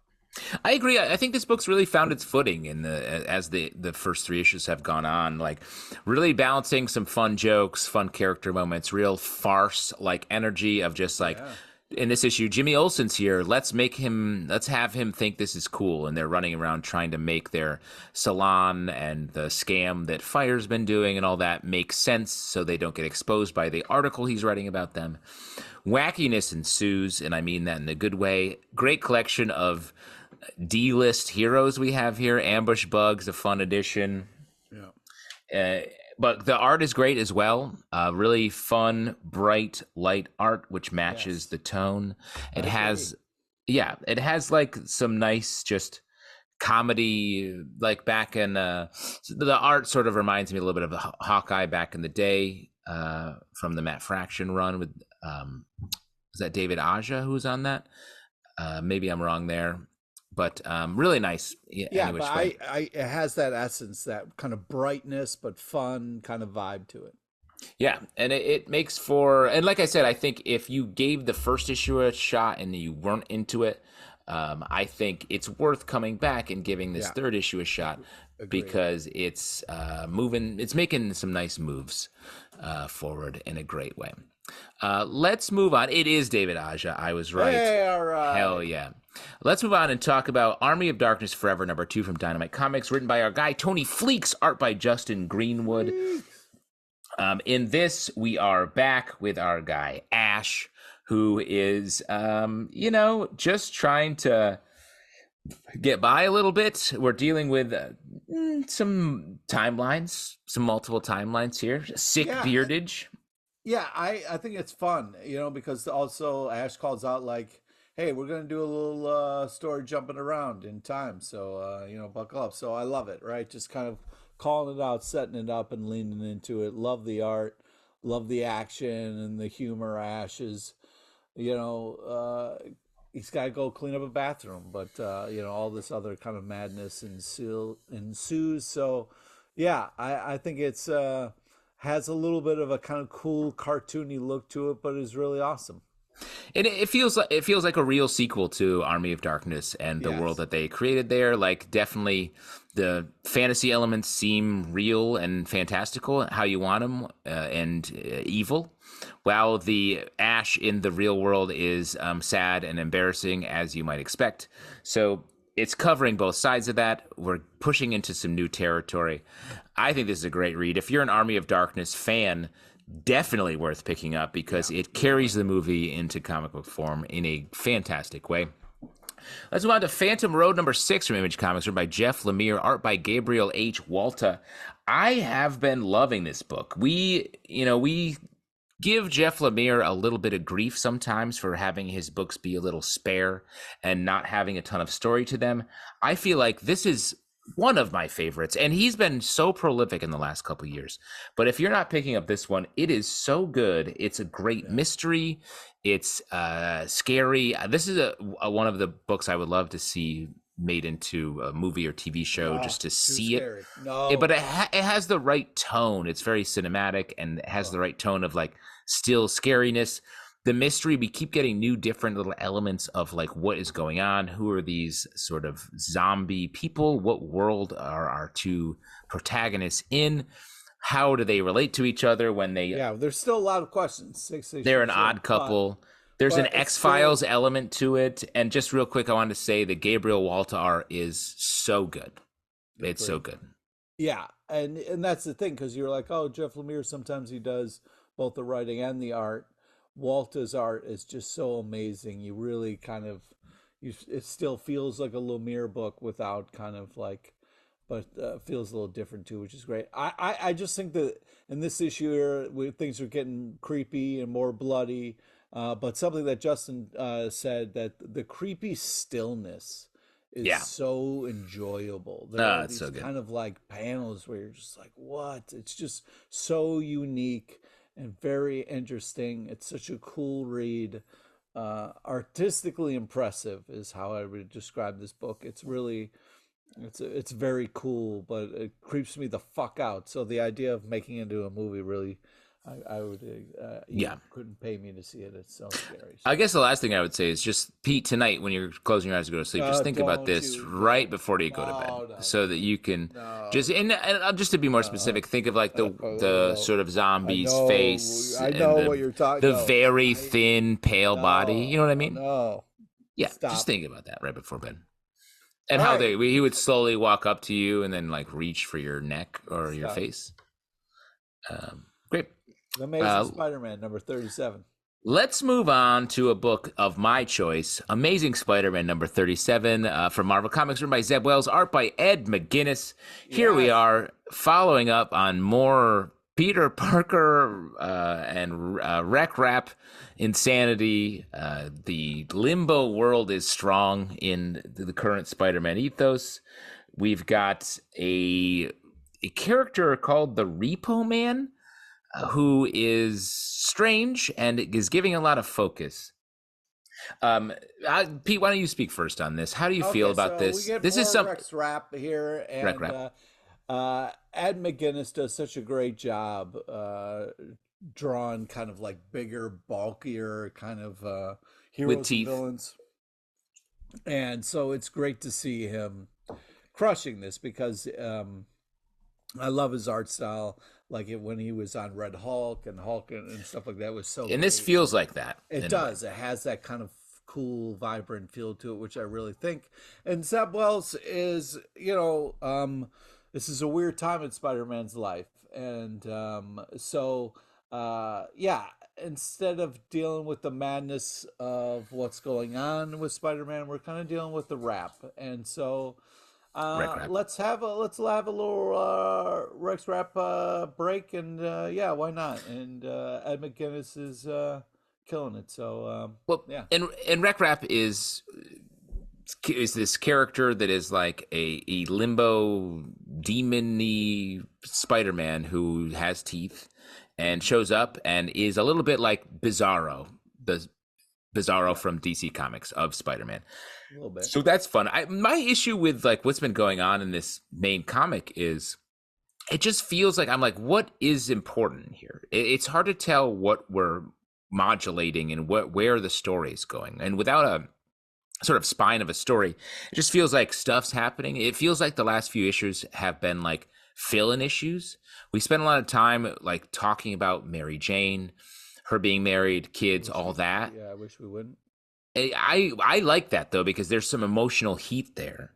I agree. I think this book's really found its footing in the as the first three issues have gone on. Like, really balancing some fun jokes, fun character moments, real farce like energy of just like Yeah. in this issue, Jimmy Olsen's here. Let's have him think this is cool, and they're running around trying to make their salon and the scam that Fire's been doing and all that make sense, so they don't get exposed by the article he's writing about them. Wackiness ensues, and I mean that in a good way. Great collection of D-list heroes we have here. Ambush Bug's a fun addition. Yeah. But the art is great as well. Really fun, bright, light art, which matches Yes. the tone. It I has, agree. yeah, it has like some nice, just comedy, like back in the art sort of reminds me a little bit of the Hawkeye back in the day from the Matt Fraction run with, is that David Aja who's on that? Maybe I'm wrong there, but really nice. Yeah, but it has that essence, that kind of brightness but fun kind of vibe to it. Yeah, and it makes for, and like I said, I think if you gave the first issue a shot and you weren't into it, I think it's worth coming back and giving this Yeah. third issue a shot Agreed. because it's it's making some nice moves forward in a great way. Let's move on. It is David Aja. I was right. Hey, all right. Hell yeah. Let's move on and talk about Army of Darkness Forever, #2 from Dynamite Comics, written by our guy Tony Fleeks, art by Justin Greenwood. In this, we are back with our guy Ash, who is, just trying to get by a little bit. We're dealing with some timelines, some multiple timelines here. Sick Yeah. beardage. Yeah, I think it's fun, because also Ash calls out like, "Hey, we're gonna do a little story jumping around in time, so buckle up." So I love it, right? Just kind of calling it out, setting it up, and leaning into it. Love the art, love the action and the humor. Ash is, he's got to go clean up a bathroom, but all this other kind of madness ensues. So, yeah, I think it's has a little bit of a kind of cool cartoony look to it, but is really awesome. And it feels like a real sequel to Army of Darkness and the world Yes. that they created there. Like, definitely the fantasy elements seem real and fantastical, how you want them, and evil, while the Ash in the real world is sad and embarrassing, as you might expect. So it's covering both sides of that. We're pushing into some new territory. I think this is a great read. If you're an Army of Darkness fan, definitely worth picking up because it carries the movie into comic book form in a fantastic way. Let's move on to Phantom Road #6 from Image Comics, written by Jeff Lemire, art by Gabriel H. Walta. I have been loving this book. We give Jeff Lemire a little bit of grief sometimes for having his books be a little spare and not having a ton of story to them. I feel like this is one of my favorites, and he's been so prolific in the last couple of years. But if you're not picking up this one, it is so good. It's a great mystery. It's scary. This is one of the books I would love to see made into a movie or TV show, just to see scary. it. No, But it has the right tone. It's very cinematic, and it has the right tone of like still scariness. The mystery, we keep getting new different little elements of like what is going on. Who are these sort of zombie people? What world are our two protagonists in? How do they relate to each other when they there's still a lot of questions. they're an odd couple? There's an but it's X-Files element to it. And just real quick, I wanted to say that Gabriel Walta art is so good. It's so good. Yeah, and that's the thing, because you're like, oh, Jeff Lemire, sometimes he does both the writing and the art. Walter's art is just so amazing. You really kind of, it still feels like a Lemire book without kind of like, but feels a little different too, which is great. I just think that in this issue here, things are getting creepy and more bloody. But something that Justin said, that the creepy stillness is so enjoyable. There are it's these so good. kind of like panels where you're just like, what? It's just so unique and very interesting. It's such a cool read. Artistically impressive is how I would describe this book. It's really, it's very cool, but it creeps me the fuck out. So the idea of making it into a movie really I would. Yeah. You couldn't pay me to see it. It's so scary. I guess the last thing I would say is just, Pete, tonight when you're closing your eyes to go to sleep, just think about Don't this you? right Don't. before you go to bed, No, no, so that you can no, just, and just to be more specific, think of like the no. sort of I zombie's face know. I and know what you're talking. the No, very thin, pale body. You know what I no, mean? no. Yeah, just Stop. think about that right before bed. And All how right. he would slowly walk up to you and then like reach for your neck or your Stop. face. Great. The Amazing Spider-Man number 37. Let's move on to a book of my choice, Amazing Spider-Man number 37 from Marvel Comics, written by Zeb Wells, art by Ed McGuinness. Here we are following up on more Peter Parker and Rec Rap insanity. The limbo world is strong in the current Spider-Man ethos. We've got a character called the Repo Man, who is strange and is giving a lot of focus. Pete, why don't you speak first on this? How do you feel about this? This is some Rex Rap here, and Rec Rap. Ed McGuinness does such a great job drawing kind of like bigger, bulkier kind of heroes With teeth. and villains. And so it's great to see him crushing this because I love his art style. Like when he was on Red Hulk and stuff like that was so. And this feels like that. It does. It has that kind of cool, vibrant feel to it, which I really think. And Zeb Wells is, this is a weird time in Spider-Man's life, and instead of dealing with the madness of what's going on with Spider-Man, we're kind of dealing with the rap, and so. Let's have a little Rex Rap break, and why not? And Ed McGuinness is killing it. So yeah. And Rec Rap is this character that is like a limbo demon-y Spider-Man who has teeth and shows up and is a little bit like Bizarro, from DC Comics of Spider-Man. A little bit. So that's fun. My issue with like what's been going on in this main comic is it just feels like I'm like, what is important here? It's hard to tell what we're modulating and where the story is going. And without a sort of spine of a story, it just feels like stuff's happening. It feels like the last few issues have been like fill-in issues. We spent a lot of time like talking about Mary Jane, her being married, kids, all that. Yeah, I wish we wouldn't. I like that though, because there's some emotional heat there.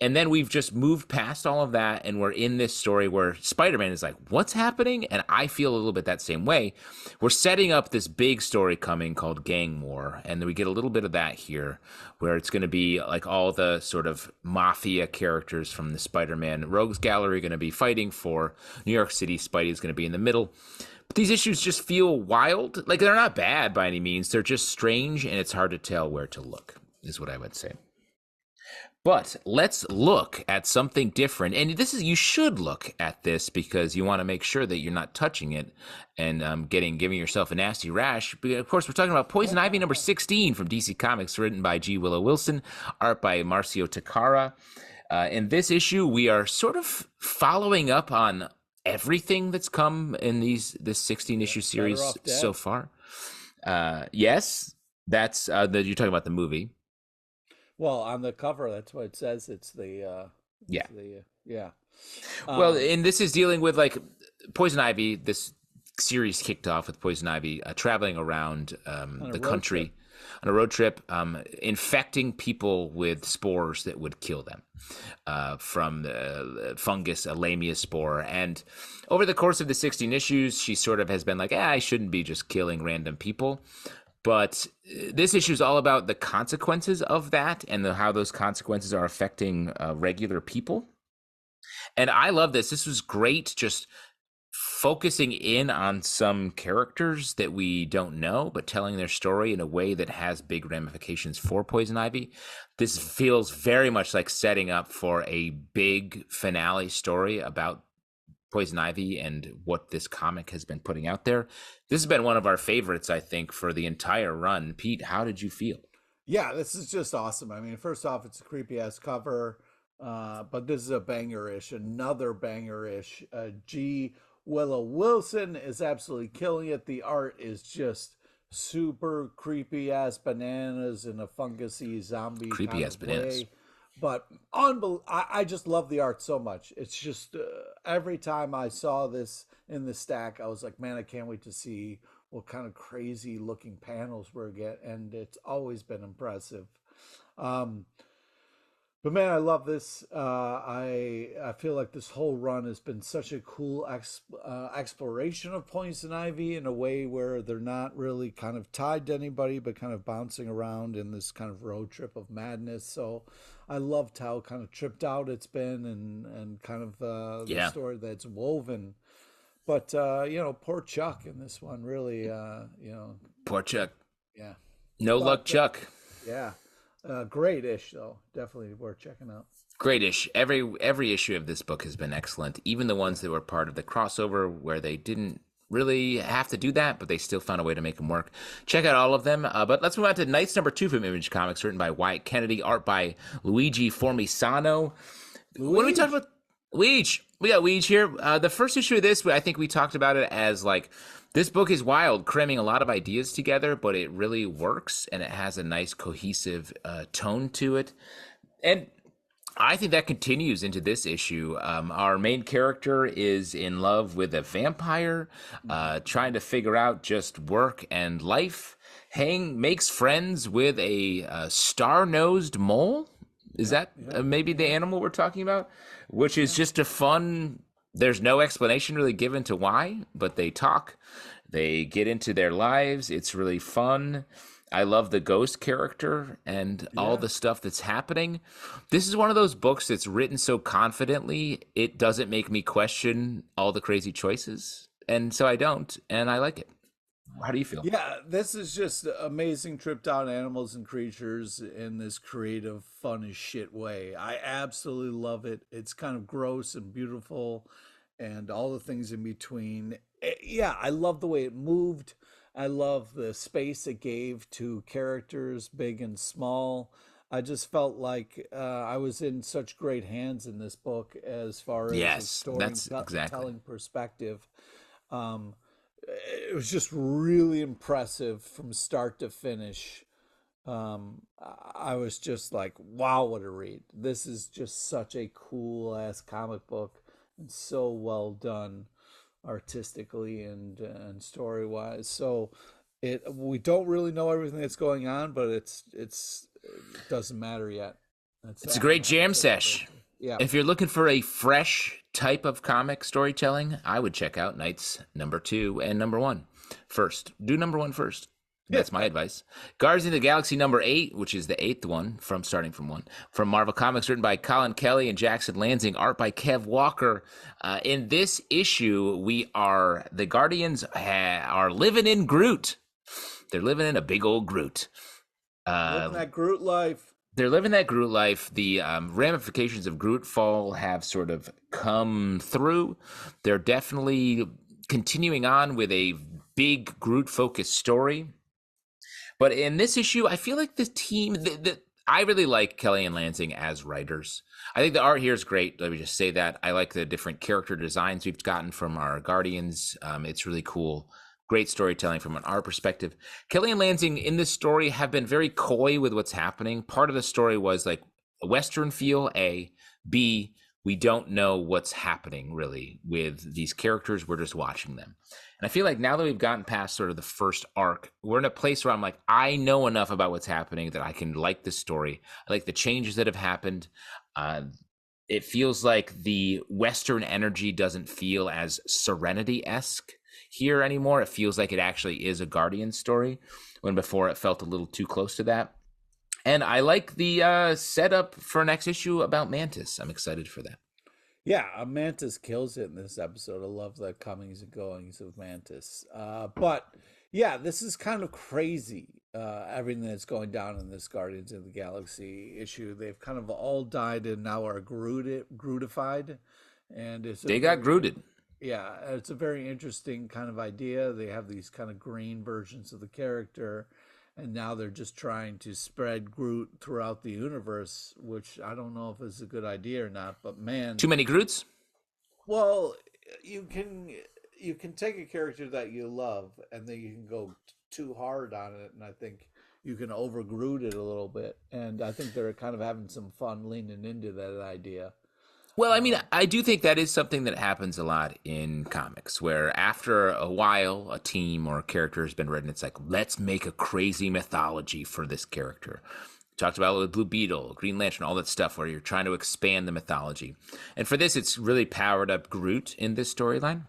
And then we've just moved past all of that, and we're in this story where Spider-Man is like, what's happening? And I feel a little bit that same way. We're setting up this big story coming called Gang War, and then we get a little bit of that here, where it's going to be like all the sort of mafia characters from the Spider-Man Rogues Gallery going to be fighting for New York City. Spidey is going to be in the middle. But these issues just feel wild. Like, they're not bad by any means. They're just strange, and it's hard to tell where to look, is what I would say. But let's look at something different. And you should look at this because you want to make sure that you're not touching it and giving yourself a nasty rash. But of course, we're talking about Poison Ivy number 16 from DC Comics, written by G. Willow Wilson, art by Marcio Takara. In this issue, we are sort of following up on everything that's come in this 16-issue series so far. Yes, that's you're talking about the movie. Well, on the cover, that's what it says. It's the Well, and this is dealing with like Poison Ivy. This series kicked off with Poison Ivy traveling around the country on a road trip, infecting people with spores that would kill them from the fungus, a lamia spore. And over the course of the 16 issues, she sort of has been like, I shouldn't be just killing random people. But this issue is all about the consequences of that and how those consequences are affecting regular people. And I love this. This was great, just focusing in on some characters that we don't know, but telling their story in a way that has big ramifications for Poison Ivy. This feels very much like setting up for a big finale story about Poison Ivy and what this comic has been putting out there. This has been one of our favorites, I think, for the entire run. Pete, how did you feel? Yeah, this is just awesome. I mean, first off, it's a creepy-ass cover, but this is a banger-ish, another banger-ish. G. Willow Wilson is absolutely killing it. The art is just super creepy ass bananas in a fungusy zombie Creepy kind ass of bananas. way. But I just love the art so much. It's just every time I saw this in the stack, I was like, man, I can't wait to see what kind of crazy looking panels we're getting. And it's always been impressive. Um, but man, I love this. I feel like this whole run has been such a cool exploration of Poison Ivy in a way where they're not really kind of tied to anybody, but kind of bouncing around in this kind of road trip of madness. So I loved how kind of tripped out it's been, and kind of the Yeah. story that's woven. But poor Chuck in this one, really. Poor Chuck. Yeah. No luck, But Chuck. yeah, great ish though. Definitely worth checking out. Great issue. Every issue of this book has been excellent. Even the ones that were part of the crossover where they didn't really have to do that, but they still found a way to make them work. Check out all of them. But let's move on to Knights #2 from Image Comics, written by Wyatt Kennedy, art by Luigi Formisano. What are we talking about? Luigi. We got Luigi here. The first issue of this, I think we talked about it as like, this book is wild, cramming a lot of ideas together, but it really works, and it has a nice cohesive tone to it. And I think that continues into this issue. Our main character is in love with a vampire, trying to figure out just work and life. Makes friends with a star-nosed mole. Is that maybe the animal we're talking about? Which is just a fun. There's no explanation really given to why, but they talk. They get into their lives. It's really fun. I love the ghost character and all the stuff that's happening. This is one of those books that's written so confidently, it doesn't make me question all the crazy choices. And so I don't, and I like it. How do you feel? Yeah, this is just amazing trip down animals and creatures in this creative, fun as shit way. I absolutely love it. It's kind of gross and beautiful and all the things in between. Yeah, I love the way it moved. I love the space it gave to characters, big and small. I just felt like I was in such great hands in this book as far as its Yes, that's exactly. storytelling perspective. Um, it was just really impressive from start to finish. I was just like, wow, what a read. This is just such a cool ass comic book and so well done artistically and story wise. So we don't really know everything that's going on, but it doesn't matter yet. It's a great jam sesh. Yeah. If you're looking for a fresh type of comic storytelling, I would check out Knights #2 and #1 first. Do #1 first. That's my advice. Guardians of the Galaxy #8, which is the 8th one starting from 1, from Marvel Comics, written by Colin Kelly and Jackson Lansing, art by Kev Walker. In this issue, the Guardians are living in Groot. They're living in a big old Groot. Living that Groot life. They're living that Groot life. The ramifications of Groot fall have sort of come through. They're definitely continuing on with a big Groot-focused story. But in this issue, I feel like the team, I really like Kelly and Lansing as writers. I think the art here is great. Let me just say that. I like the different character designs we've gotten from our Guardians. It's really cool. Great storytelling from an art perspective. Kelly and Lansing in this story have been very coy with what's happening. Part of the story was like a Western feel, A. B, we don't know what's happening really with these characters. We're just watching them. And I feel like now that we've gotten past sort of the first arc, we're in a place where I'm like, I know enough about what's happening that I can like this story. I like the changes that have happened. It feels like the Western energy doesn't feel as Serenity-esque here anymore. It feels like it actually is a Guardian story, when before it felt a little too close to that. And I like the setup for next issue about Mantis. I'm excited for that. Yeah, Mantis kills it in this episode. I love the comings and goings of Mantis. But yeah, this is kind of crazy. Everything that's going down in this Guardians of the Galaxy issue. They've kind of all died and now are Grootified. And they got Grooted. Yeah, it's a very interesting kind of idea. They have these kind of green versions of the character, and now they're just trying to spread Groot throughout the universe, which I don't know if it's a good idea or not, but man. Too many Groots? Well, you can take a character that you love and then you can go too hard on it, and I think you can over Groot it a little bit. And I think they're kind of having some fun leaning into that idea. Well, I mean, I do think that is something that happens a lot in comics, where after a while, a team or a character has been written, it's like, let's make a crazy mythology for this character. Talked about it with Blue Beetle, Green Lantern, all that stuff, where you're trying to expand the mythology. And for this, it's really powered up Groot in this storyline.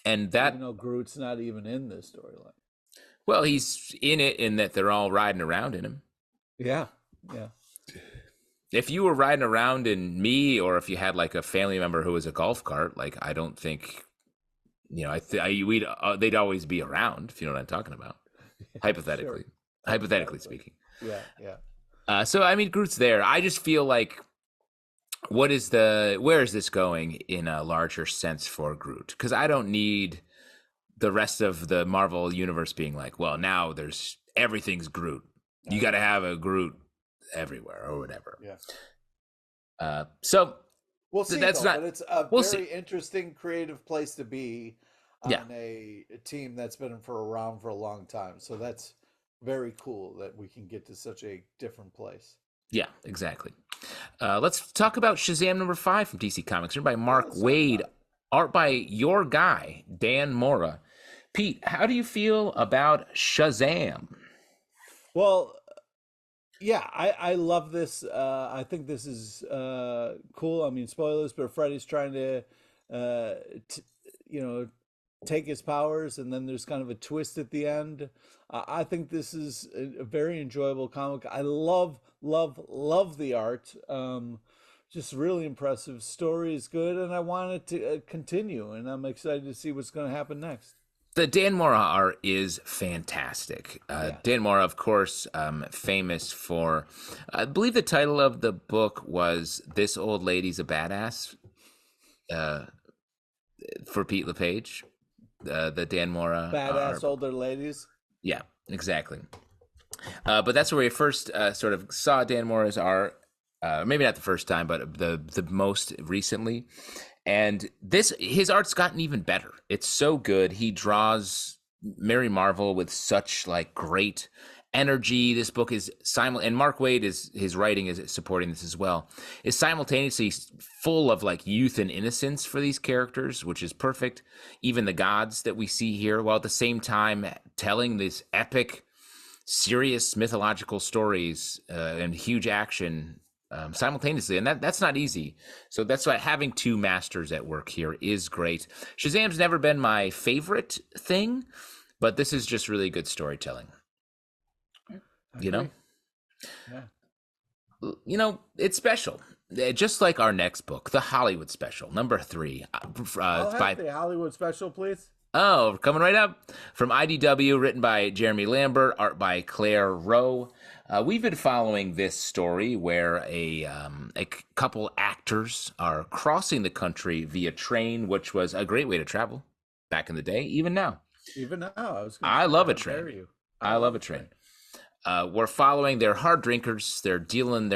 And that, Even though Groot's not even in this storyline. well, he's in it in that they're all riding around in him. Yeah, yeah. If you were riding around in me, or if you had like a family member who was a golf cart, like I don't think, they'd always be around. If you know what I'm talking about, hypothetically, Sure. hypothetically speaking. Yeah, yeah. So I mean, Groot's there. I just feel like, where is this going in a larger sense for Groot? Because I don't need the rest of the Marvel universe being like, well, now everything's Groot. You got to have a Groot everywhere or whatever. Yeah. So We'll see. That's though, not. but it's a We'll very see. interesting, creative place to be on Yeah. a team that's been around for a long time. So that's very cool that we can get to such a different place. Yeah, exactly. Let's talk about Shazam #5 from DC Comics, written by Mark let's talk Waid, about art by your guy, Dan Mora. Pete, how do you feel about Shazam? Well, yeah, I love this. I think this is cool. I mean, spoilers, but Freddy's trying to, t- you know, take his powers, and then there's kind of a twist at the end. I think this is a very enjoyable comic. I love the art. Just really impressive. Story is good, and I want it to continue. And I'm excited to see what's going to happen next. The Dan Mora art is fantastic. Yes. Dan Mora, of course, famous for, I believe the title of the book was "This Old Lady's a Badass," for Pete LePage. The Dan Mora Badass older ladies. Yeah, exactly. But that's where we first sort of saw Dan Mora's art. Maybe not the first time, but the most recently. And his art's gotten even better. It's so good. He draws Mary Marvel with such like great energy. This book is and Mark Waid his writing is supporting this as well. Is simultaneously full of like youth and innocence for these characters, which is perfect. Even the gods that we see here, while at the same time telling this epic, serious mythological stories and huge action simultaneously, and that's not easy. So that's why having two masters at work here is great. Shazam's never been my favorite thing, but this is just really good storytelling. You know, Yeah. It's special, just like our next book, the Hollywood Special, #3. I'll have the Hollywood Special, please. Oh, coming right up from IDW, written by Jeremy Lambert, art by Claire Rowe. We've been following this story where a couple actors are crossing the country via train, which was a great way to travel back in the day, even now. Even now, I love a train. I love a train. We're following. They're hard drinkers. They're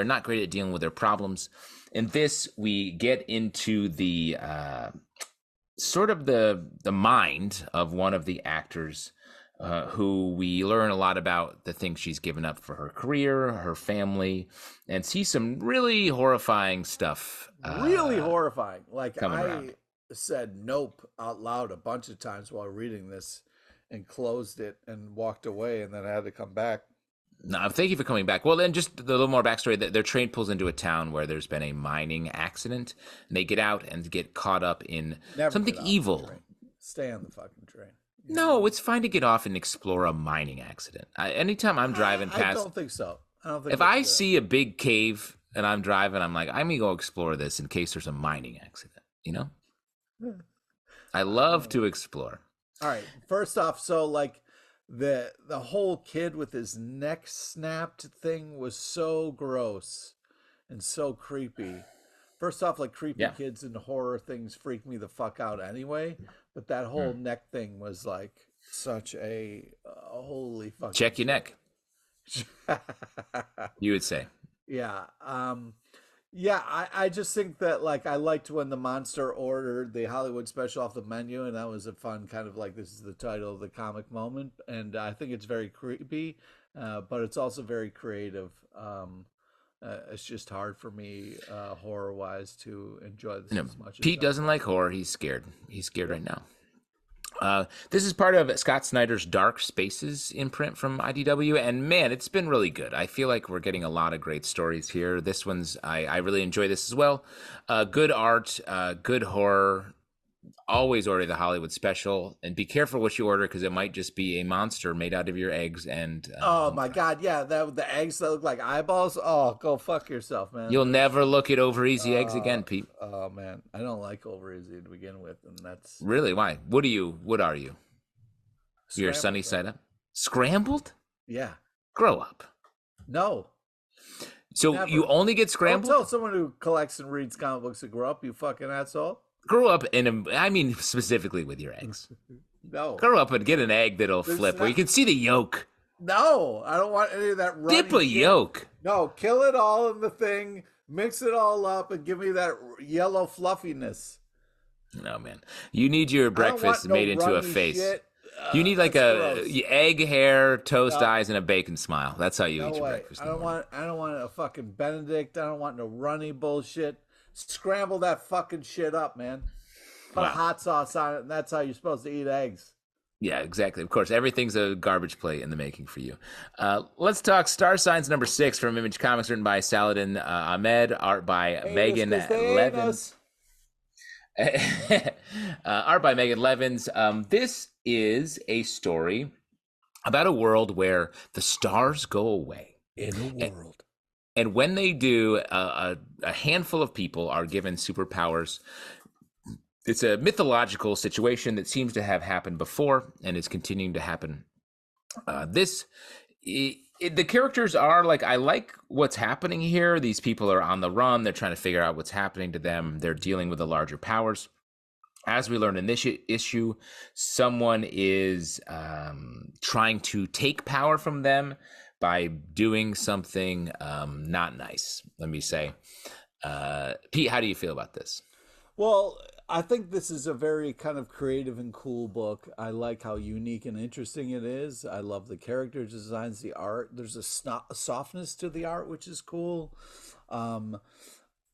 not great at dealing with their problems. In this, we get into the sort of the mind of one of the actors, who we learn a lot about the things she's given up for her career, her family, and see some really horrifying stuff. Really horrifying. Like around. Said nope out loud a bunch of times while reading this, and closed it and walked away, and then I had to come back. No, thank you for coming back. Well, then just a little more backstory. Their train pulls into a town where there's been a mining accident, and they get out and get caught up in something evil. Stay on the fucking train. No, it's fine to get off and explore a mining accident. Anytime I'm driving past, I don't think so. I don't think if I see a big cave and I'm driving, I'm like, I'm gonna go explore this in case there's a mining accident. You know, I love to explore. All right. First off, so like the whole kid with his neck snapped thing was so gross and so creepy. First off, like creepy kids and horror things freak me the fuck out anyway. But that whole neck thing was like such a holy fuck. Check your neck. You would say. Yeah. Yeah, I just think that like I liked when the monster ordered the Hollywood special off the menu, and that was a fun kind of like this is the title of the comic moment, and I think it's very creepy, but it's also very creative. It's just hard for me horror wise to enjoy this as much as Pete I doesn't want. like horror. He's scared. He's scared Yep. right now. This is part of Scott Snyder's Dark Spaces imprint from IDW, and man, it's been really good. I feel like we're getting a lot of great stories here. This one's, I really enjoy this as well. Good art, good horror. Always order the Hollywood special, and be careful what you order because it might just be a monster made out of your eggs and Oh home my fries. God, yeah, that the eggs that look like eyeballs. Oh, go fuck yourself, man. You'll That's never look at over easy eggs uh, again, Pete. oh man, I don't like over easy to begin with, and that's Really? Why? What are you? What are you? You're sunny scrambled, side man. up? Scrambled? Yeah, Grow up. no, So you never. only get Don't scrambled? tell someone who collects and reads comic books to grow up, you fucking asshole. Grow up and I mean specifically with your eggs. No, Grow up and get an egg that'll there's flip where you not. can see the yolk. No, I don't want any of that Dip runny a shit. yolk. No, kill it all in the thing, mix it all up, and give me that yellow fluffiness. No, man. You need your I don't breakfast want no made into a runny face. shit. You need like That's a gross. egg hair, toast No, eyes, and a bacon smile. That's how you no eat your way. breakfast in the morning. I don't want a fucking Benedict. I don't want no runny bullshit. Scramble that fucking shit up, man. Put Wow. hot sauce on it, and that's how you're supposed to eat eggs. Yeah, exactly. Of course, everything's a garbage plate in the making for you. Let's talk Star Signs number 6 from Image Comics, written by Saladin Ahmed, art by Anus Megan Levins. Castaneus. Art by Megan Levins. This is a story about a world where the stars go away. In a world. And when they do, a handful of people are given superpowers. It's a mythological situation that seems to have happened before and is continuing to happen. The characters are like, I like what's happening here. These people are on the run. They're trying to figure out what's happening to them. They're dealing with the larger powers. As we learn in this issue, someone is trying to take power from them by doing something not nice, let me say. Pete, how do you feel about this? Well, I think this is a very kind of creative and cool book. I like how unique and interesting it is. I love the character designs, the art. There's a softness to the art, which is cool. Um,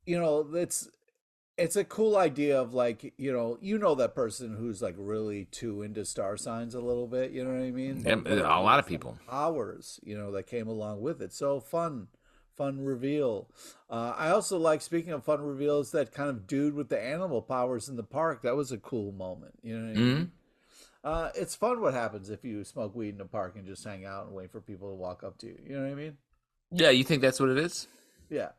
it's a cool idea of like that person who's like really too into star signs a little bit. You know what I mean? Yeah, But a lot of people. powers, that came along with it. So fun reveal. I also like, speaking of fun reveals, that kind of dude with the animal powers in the park. That was a cool moment. You know what I Mm-hmm. mean? It's fun what happens if you smoke weed in a park and just hang out and wait for people to walk up to you. You know what I mean? Yeah, you think that's what it is? Yeah.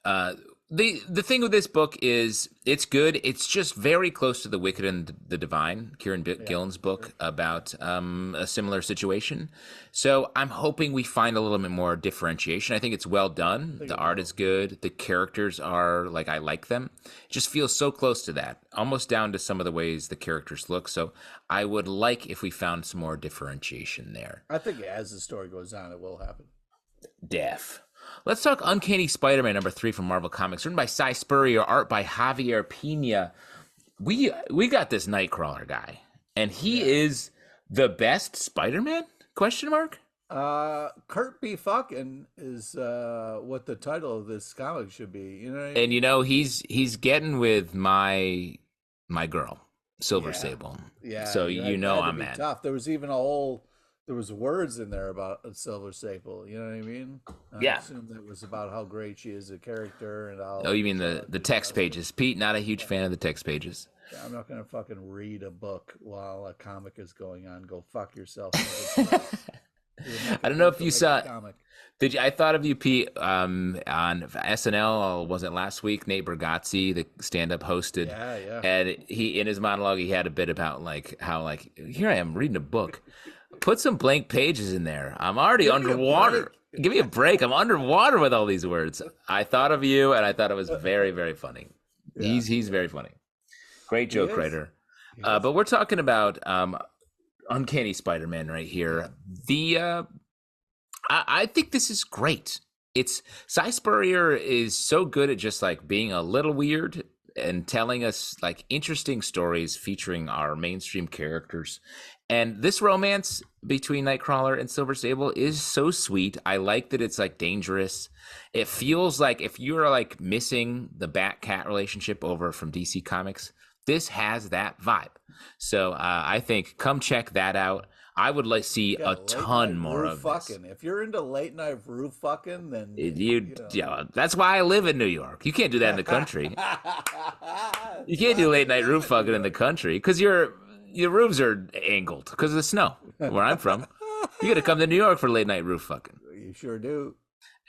Uh, the thing with this book is it's good. It's just very close to The Wicked and the Divine, Kieran Gillen's book about a similar situation. So I'm hoping we find a little bit more differentiation. I think it's well done. The art is good. The characters are like, I like them. It just feels so close to that, almost down to some of the ways the characters look. So I would like if we found some more differentiation there. I think as the story goes on, it will happen. Def. Let's talk Uncanny Spider-Man number 3 from Marvel Comics, written by Cy Spurrier, art by Javier Pina. We got this Nightcrawler guy, and he is the best Spider-Man? Question mark? Kurt B. Fucking is what the title of this comic should be. You know what I mean? And he's getting with my girl, Silver Yeah. Sable. Yeah. So that had to I'm be mad. tough. There was even there was words in there about a Silver Sable. You know what I mean? I Yeah. assume that was about how great she is a character and how. Oh, you mean the text pages? Pete, not a huge fan of the text pages. I'm not gonna fucking read a book while a comic is going on. Go fuck yourself. I don't know if you saw. Comic. Did you? I thought of you, Pete, on SNL. Was it last week? Nate Bargatze, the stand-up, hosted. Yeah. And he, in his monologue, he had a bit about like how like here I am reading a book. Put some blank pages in there. I'm already Give me a underwater. break. Give me a break. I'm underwater with all these words. I thought of you, and I thought it was very, very funny. Yeah. He's very funny. Great joke is. writer. He But we're talking about Uncanny Spider-Man right here. I think this is great. it's Cy Spurrier is so good at just like being a little weird and telling us like interesting stories featuring our mainstream characters. And this romance between Nightcrawler and Silver Sable is so sweet. I like that it's like dangerous. It feels like if you are like missing the Bat-Cat relationship over from DC Comics, this has that vibe. So I think come check that out. I would like see a ton more of fucking. this. If you're into late night roof fucking, then Yeah, that's why I live in New York. You can't do that in the country. You can't do late night roof fucking in the country because your roofs are angled because of the snow. Where I'm from, you got to come to New York for late night roof fucking. You sure do.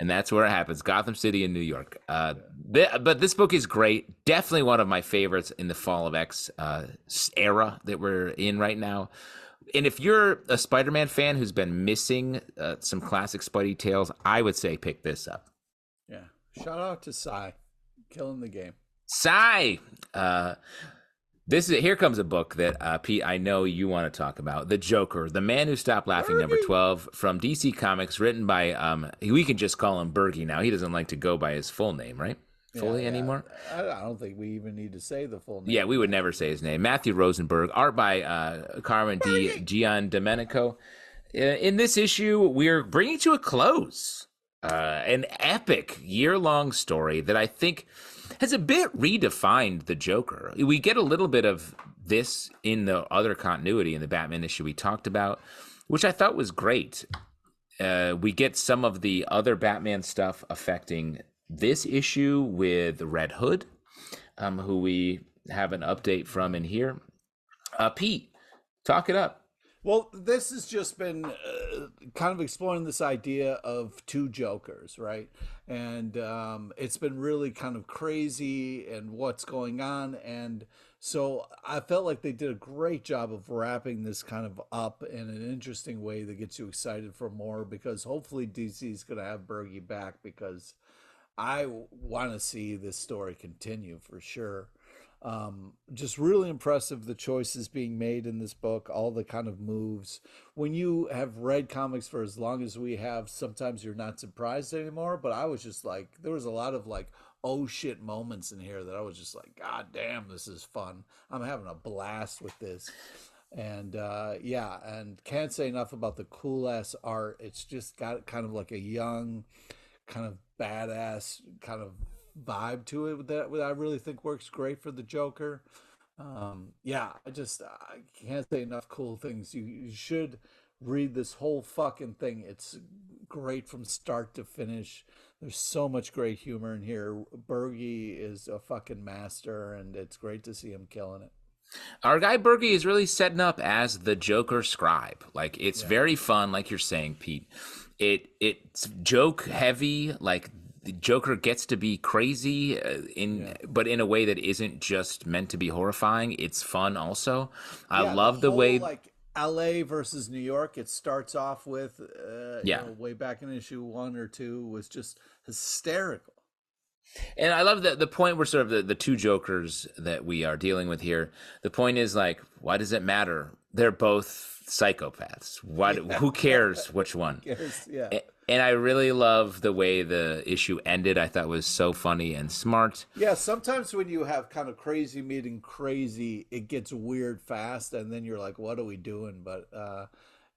And that's where it happens, Gotham City in New York. But this book is great. Definitely one of my favorites in the Fall of X era that we're in right now. And if you're a Spider-Man fan who's been missing some classic Spidey tales, I would say pick this up. Yeah. Shout out to Cy. Killing the game. Cy! Here comes a book that, Pete, I know you want to talk about. The Joker, The Man Who Stopped Laughing, number 12, from DC Comics, written by, we can just call him Bergie now. He doesn't like to go by his full name, right? Fully anymore? I don't think we even need to say the full name. Yeah, we would never say his name. Matthew Rosenberg, art by Carmen Di Giandomenico. In this issue, we're bringing to a close an epic year-long story that I think has a bit redefined the Joker. We get a little bit of this in the other continuity in the Batman issue we talked about, which I thought was great. We get some of the other Batman stuff affecting this issue with Red Hood, who we have an update from in here. Pete, talk it up. Well, this has just been kind of exploring this idea of two Jokers, right? And it's been really kind of crazy and what's going on. And so I felt like they did a great job of wrapping this kind of up in an interesting way that gets you excited for more, because hopefully DC is going to have Bergie back, because I want to see this story continue for sure. Just really impressive, the choices being made in this book, all the kind of moves. When you have read comics for as long as we have, sometimes you're not surprised anymore, but I was just like, there was a lot of like, oh shit moments in here that I was just like, God damn, this is fun. I'm having a blast with this. And and can't say enough about the cool ass art. It's just got kind of like a young, kind of badass kind of vibe to it that I really think works great for the Joker. I can't say enough cool things. You should read this whole fucking thing. It's great from start to finish. There's so much great humor in here. Bergie is a fucking master, and it's great to see him killing it. Our guy Bergie is really setting up as the Joker scribe. Like, it's very fun, like you're saying, Pete. It's joke heavy, like the Joker gets to be crazy but in a way that isn't just meant to be horrifying. It's fun also. I love the way like LA versus New York, it starts off with way back in issue 1 or 2 was just hysterical. And I love the point where sort of the two Jokers that we are dealing with here. The point is like, why does it matter? They're both psychopaths. Who cares which one? And I really love the way the issue ended. I thought was so funny and smart. Yeah, sometimes when you have kind of crazy meeting crazy, it gets weird fast, and then you're like, what are we doing? But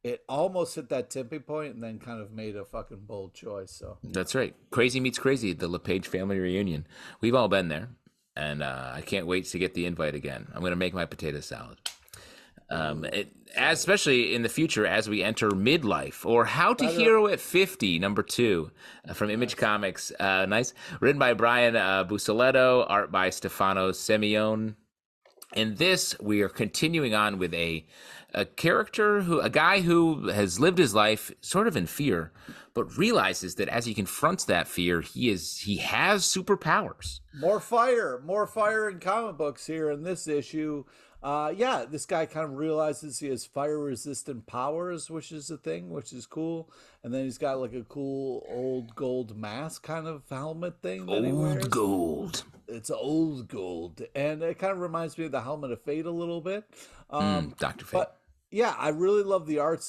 it almost hit that tipping point and then kind of made a fucking bold choice. So that's right. Crazy meets crazy, the LePage family reunion. We've all been there, and I can't wait to get the invite again. I'm going to make my potato salad. Especially in the future as we enter midlife, or How to Hero at 50, number 2 from Image Comics. Nice. Written by Brian Busoletto, art by Stefano Simeone. In this, we are continuing on with a character a guy who has lived his life sort of in fear, but realizes that as he confronts that fear, he has superpowers. More fire in comic books here in this issue. This guy kind of realizes he has fire-resistant powers, which is a thing, which is cool. And then he's got like a cool old gold mask kind of helmet thing that he wears. Gold. It's old gold. And it kind of reminds me of the Helmet of Fate a little bit. Dr. Fate. Yeah, I really love the art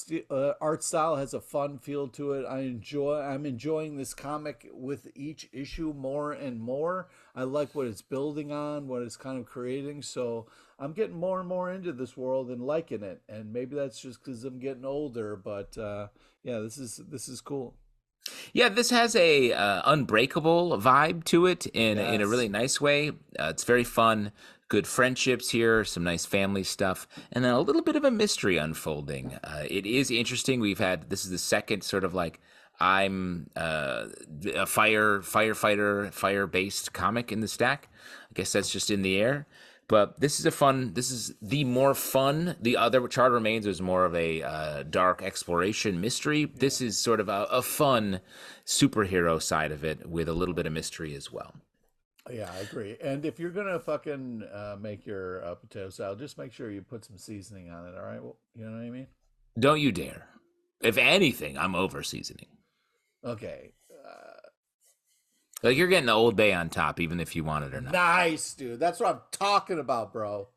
style. Has a fun feel to it. I'm enjoying this comic with each issue more and more. I like what it's building on, what it's kind of creating. So I'm getting more and more into this world and liking it. And maybe that's just because I'm getting older. But yeah, this is cool. Yeah, this has a unbreakable vibe to it in a really Yes. nice way. It's very fun, good friendships here, some nice family stuff, and then a little bit of a mystery unfolding. It is interesting. We've had this is the second sort of like I'm a firefighter, fire based comic in the stack. I guess that's just in the air. But this is a fun. This is the more fun. The other Charred Remains was more of a dark exploration mystery. Yeah. This is sort of a fun superhero side of it with a little bit of mystery as well. Yeah, I agree. And if you're gonna fucking make your potato salad, just make sure you put some seasoning on it. All right, well, you know what I mean? Don't you dare! If anything, I'm over seasoning. Okay. Like you're getting the Old Bay on top, even if you want it or not. Nice, dude. That's what I'm talking about, bro.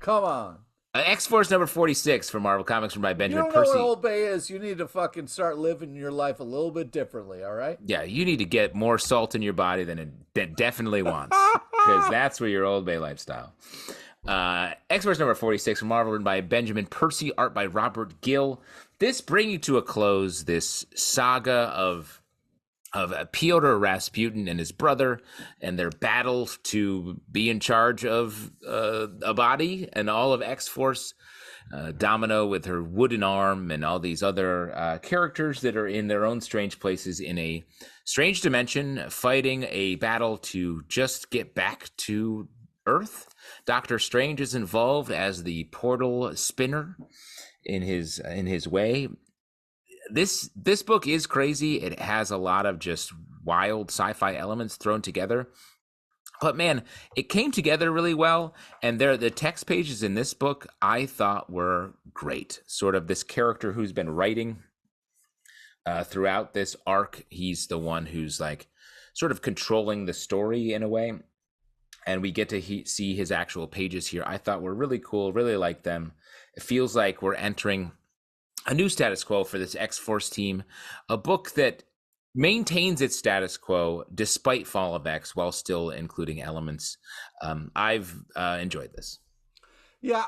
Come on. X Force number 46 from Marvel Comics from by If you Benjamin don't know what Percy. Old Bay is, you need to fucking start living your life a little bit differently, all right? Yeah, you need to get more salt in your body than it definitely wants, because that's where your Old Bay lifestyle. X Force number 46 from Marvel, written by Benjamin Percy, art by Robert Gill. This bringing to a close this saga of Pyotr Rasputin and his brother and their battle to be in charge of a body and all of X-Force. Domino with her wooden arm and all these other characters that are in their own strange places in a strange dimension, fighting a battle to just get back to Earth. Doctor Strange is involved as the portal spinner in his way. This book is crazy. It has a lot of just wild sci-fi elements thrown together. But man, it came together really well, and the text pages in this book I thought were great. Sort of this character who's been writing throughout this arc. He's the one who's like sort of controlling the story in a way, and we get to see his actual pages here. I thought were really cool. Really like them. It feels like we're entering a new status quo for this X-Force team, a book that maintains its status quo despite Fall of X while still including elements. I've enjoyed this. Yeah,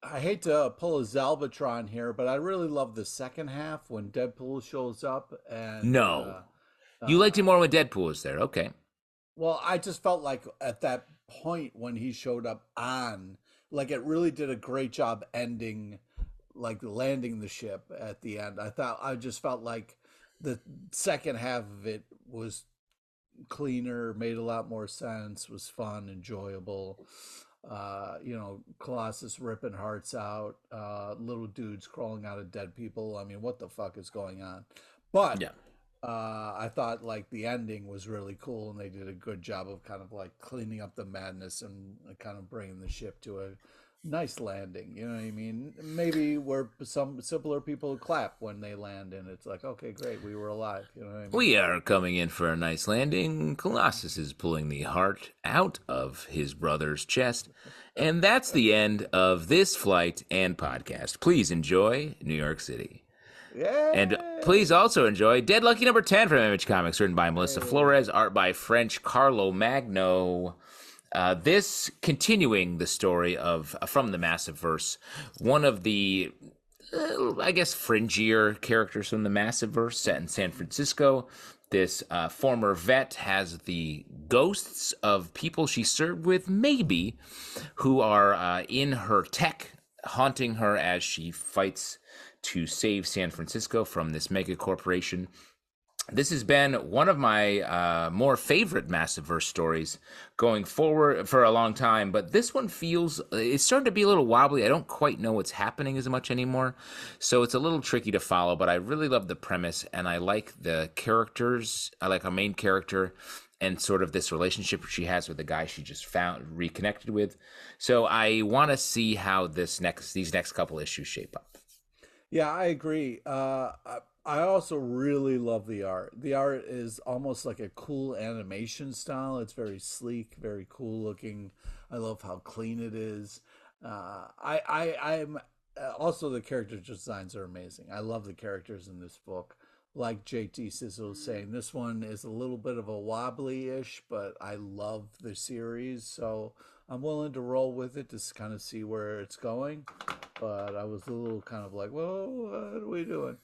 I hate to pull a Zalbatron here, but I really love the second half when Deadpool shows up and No, you liked uh it more when Deadpool was there. Okay. well, I just felt like at that point when he showed up on, like it really did a great job ending, like landing the ship at the end. I just felt like the second half of it was cleaner, made a lot more sense, was fun, enjoyable. Colossus ripping hearts out, little dudes crawling out of dead people. I mean, what the fuck is going on? But Yeah. I thought like the ending was really cool, and they did a good job of kind of like cleaning up the madness and kind of bringing the ship to a nice landing. You know what I mean? Maybe where some simpler people clap when they land, and it's like, okay, great, we were alive. You know what I mean? We are coming in for a nice landing. Colossus is pulling the heart out of his brother's chest. And that's the end of this flight and podcast. Please enjoy New York City. And please Yay! also enjoy Dead Lucky number 10 from Image Comics, written by Melissa Hey. Flores, art by French Carlo Magno. This continuing the story of from the Massive Verse, one of the I guess fringier characters from the Massive Verse set in San Francisco. This former vet has the ghosts of people she served with, maybe, who are in her tech, haunting her as she fights to save San Francisco from this mega corporation. This has been one of my more favorite Massiveverse stories going forward for a long time, but this one feels it's starting to be a little wobbly. I don't quite know what's happening as much anymore, so it's a little tricky to follow, but I really love the premise, and I like the characters. I like our main character and sort of this relationship she has with the guy she just found reconnected with. So I want to see how these next couple issues shape up. Yeah, I agree. I also really love the art. The art is almost like a cool animation style. It's very sleek, very cool looking. I love how clean it is. I'm also the character designs are amazing. I love the characters in this book. Like JT Sizzle was saying, this one is a little bit of a wobbly-ish, but I love the series, so I'm willing to roll with it to kind of see where it's going. But I was a little kind of like, well, what are we doing?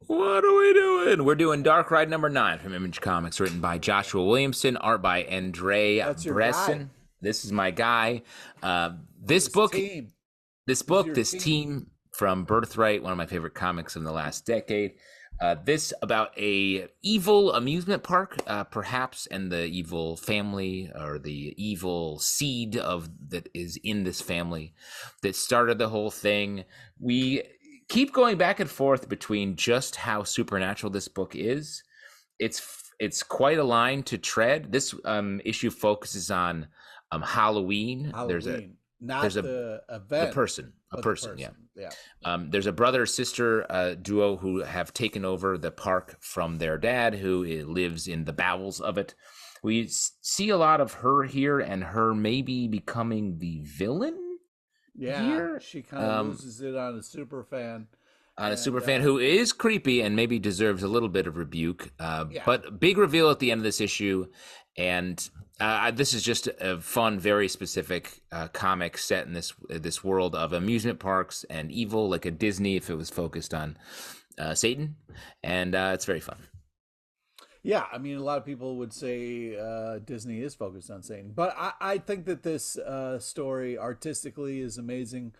What are we doing? We're doing Dark Ride number 9 from Image Comics, written by Joshua Williamson, art by Andrea Bresson. This is my guy. This team from Birthright, one of my favorite comics in the last decade. This about a evil amusement park, perhaps, and the evil family or the evil seed of that is in this family that started the whole thing. We keep going back and forth between just how supernatural this book is. It's quite a line to tread. This issue focuses on Halloween. There's a person. There's a brother sister duo who have taken over the park from their dad, who lives in the bowels of it. We see a lot of her here, and her maybe becoming the villain. Yeah, here. She kind of loses it on a super fan. Who is creepy and maybe deserves a little bit of rebuke. But big reveal at the end of this issue. And this is just a fun, very specific comic set in this world of amusement parks and evil, like a Disney if it was focused on Satan. And it's very fun. Yeah, I mean, a lot of people would say Disney is focused on Satan, but I think that this story artistically is amazing.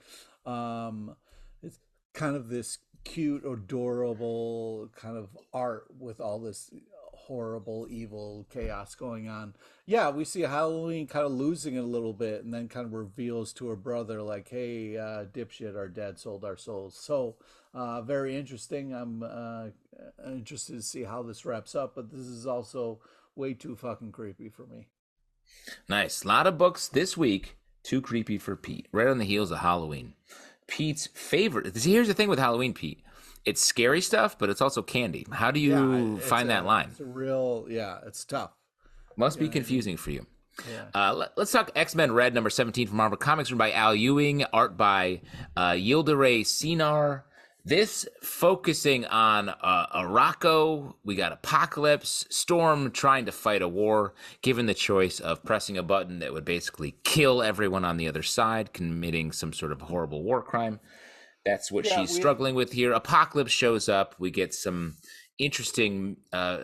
It's kind of this cute, adorable kind of art with all this horrible, evil chaos going on. Yeah, we see Halloween kind of losing it a little bit, and then kind of reveals to her brother, like, hey, dipshit, our dad sold our souls. So very interesting. I'm interested to see how this wraps up, but this is also way too fucking creepy for me. Nice. A lot of books this week, too creepy for Pete. Right on the heels of Halloween. Pete's favorite. Here's the thing with Halloween, Pete. It's scary stuff, but it's also candy. How do you find that line? It's it's tough. Must be confusing for you. Yeah. Let's talk X-Men Red number 17 from Marvel Comics, written by Al Ewing, art by Yildiray Cinar. This focusing on Arakko. We got Apocalypse, Storm trying to fight a war, given the choice of pressing a button that would basically kill everyone on the other side, committing some sort of horrible war crime. That's what she's struggling with here. Apocalypse shows up. We get some interesting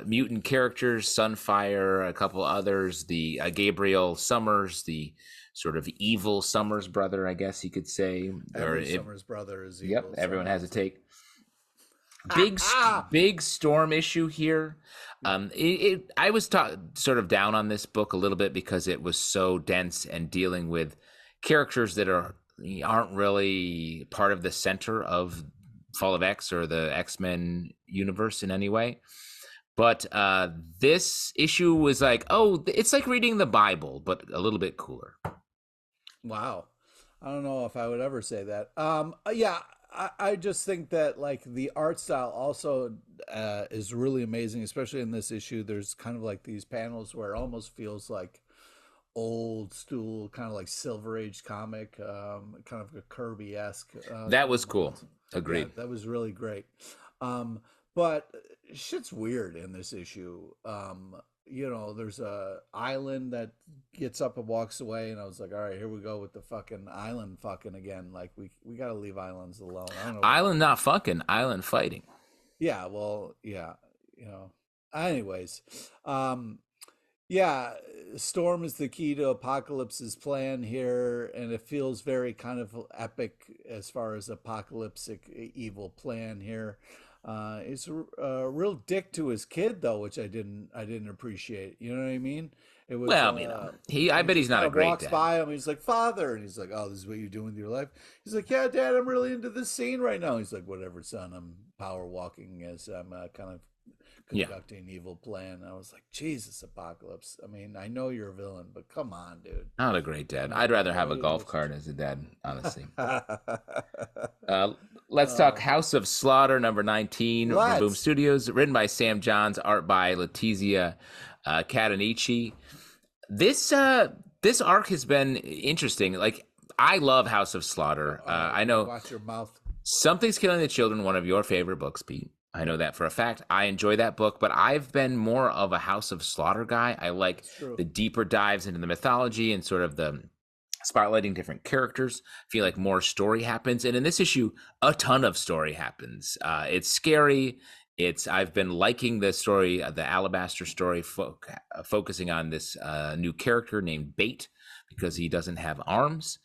mutant characters, Sunfire, a couple others, the Gabriel Summers, the sort of evil Summers brother, I guess you could say. Summers brother is evil. Yep, everyone has a take. Big Storm issue here. I was sort of down on this book a little bit because it was so dense and dealing with characters that aren't really part of the center of Fall of X or the X-Men universe in any way. But this issue was like, it's like reading the Bible, but a little bit cooler. Wow. I don't know if I would ever say that. I just think that like the art style also is really amazing, especially in this issue. There's kind of like these panels where it almost feels like old school, kind of like Silver Age comic, kind of a Kirby-esque. That was cool. Agreed. Yeah, that was really great. But shit's weird in this issue. There's a island that gets up and walks away, and I was like, all right, here we go with the fucking island fucking again. Like we got to leave islands alone. I don't know. Island not fucking, island fighting. Yeah, well, yeah, Anyways, Storm is the key to Apocalypse's plan here, and it feels very kind of epic as far as apocalyptic evil plan here. He's a real dick to his kid though, which I didn't appreciate. You know what I mean? It was I bet he's not a great dad. Walks by him, he's like, "Father," and he's like, "Oh, this is what you do with your life." He's like, "Yeah, Dad, I'm really into this scene right now." He's like, "Whatever, son. I'm power walking as I'm kind of conducting an evil plan." I was like, Jesus, Apocalypse. I mean, I know you're a villain, but come on, dude. Not a great dad. I'd rather have a golf cart as a dad, honestly. Let's talk House of Slaughter, number 19 from Boom Studios, written by Sam Johns, art by Letizia Catanici. This arc has been interesting. Like, I love House of Slaughter. I know Watch your mouth. Something's Killing the Children, one of your favorite books, Pete. I know that for a fact. I enjoy that book, but I've been more of a House of Slaughter guy. I like the deeper dives into the mythology and sort of the spotlighting different characters. I feel like more story happens. And in this issue, a ton of story happens. It's scary. I've been liking the story, the Alabaster story, focusing on this new character named Bait, because he doesn't have arms,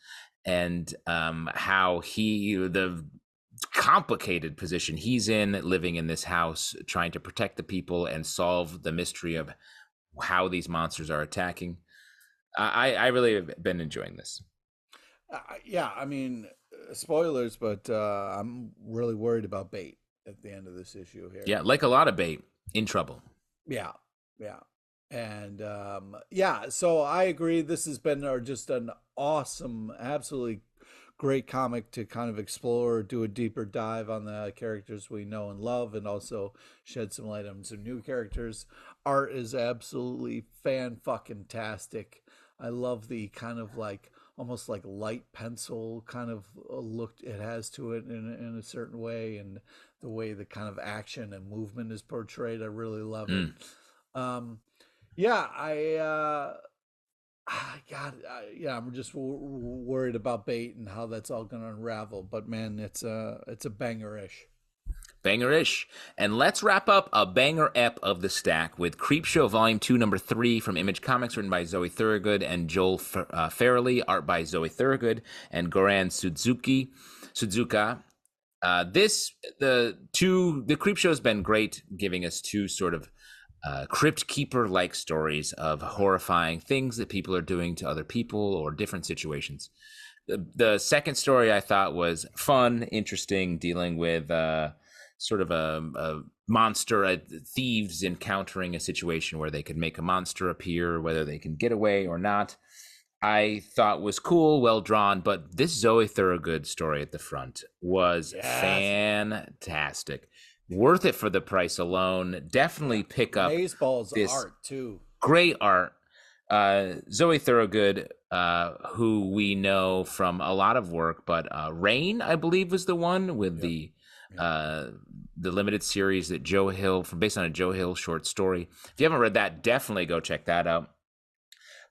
and how the complicated position he's in, living in this house, trying to protect the people and solve the mystery of how these monsters are attacking. I really have been enjoying this. Yeah, I mean, spoilers, but I'm really worried about Bait at the end of this issue here. Yeah, like a lot of Bait, in trouble. Yeah. And so I agree. This has been just an awesome, absolutely great comic to kind of explore, do a deeper dive on the characters we know and love, and also shed some light on some new characters. Art is absolutely fan-fucking-tastic. I love the kind of like almost like light pencil kind of look it has to it in a certain way, and the way the kind of action and movement is portrayed. I really love it. I'm just worried about Bait and how that's all going to unravel. But man, it's a banger-ish. Banger-ish. And let's wrap up a banger-ep of the stack with Creepshow Volume 2, Number 3 from Image Comics, written by Zoe Thorogood and Joel Farrelly, art by Zoe Thorogood and Goran Sudzuka. The Creepshow's been great, giving us two sort of Crypt Keeper-like stories of horrifying things that people are doing to other people or different situations. The second story I thought was fun, interesting, dealing with sort of a monster, thieves encountering a situation where they could make a monster appear, whether they can get away or not. I thought was cool, well drawn, but this Zoe Thorogood story at the front was fantastic. Worth it for the price alone. Definitely pick up Baseball's this art too. Great art. Zoe Thorogood, who we know from a lot of work, but Rain, I believe, was the one with the limited series that Joe Hill, based on a Joe Hill short story. If you haven't read that, definitely go check that out.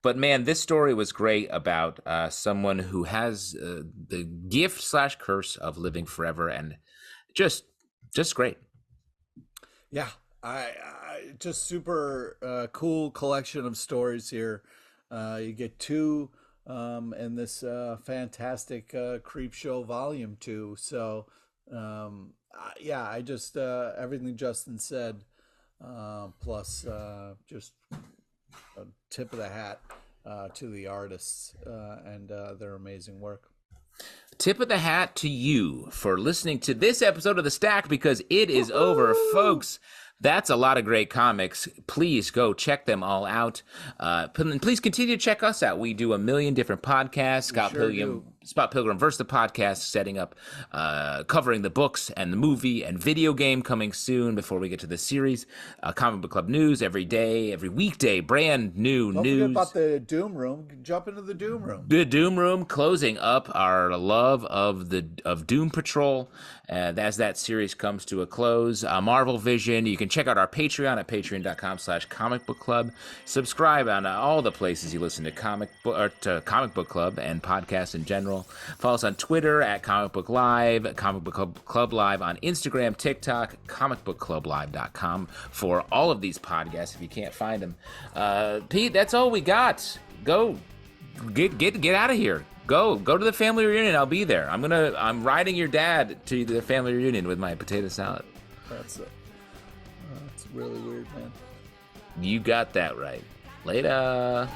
But man, this story was great about someone who has the gift/curse of living forever, and just great. Yeah, I just super cool collection of stories here. You get two in this fantastic Creepshow Volume 2. So I just everything Justin said, plus just a tip of the hat to the artists and their amazing work. Tip of the hat to you for listening to this episode of The Stack, because it is over, folks. That's a lot of great comics. Please go check them all out. Please continue to check us out. We do a million different podcasts. Scott Pilgrim vs. the podcast, setting up, covering the books and the movie and video game coming soon before we get to the series. Comic Book Club news every day, every weekday, brand new news. Don't forget about the Doom Room. Jump into the Doom Room. The Doom Room, closing up our love of Doom Patrol as that series comes to a close. Marvel Vision. You can check out our Patreon at patreon.com/Comic Book Club. Subscribe on all the places you listen to Comic Book Club and podcasts in general. Follow us on Twitter at Comic Book Live, Comic Book Club Live on Instagram, TikTok, comicbookclublive.com for all of these podcasts if you can't find them. Pete, that's all we got. Go get out of here. Go to the family reunion. I'll be there. I'm riding your dad to the family reunion with my potato salad. That's really weird, man. You got that right. Later.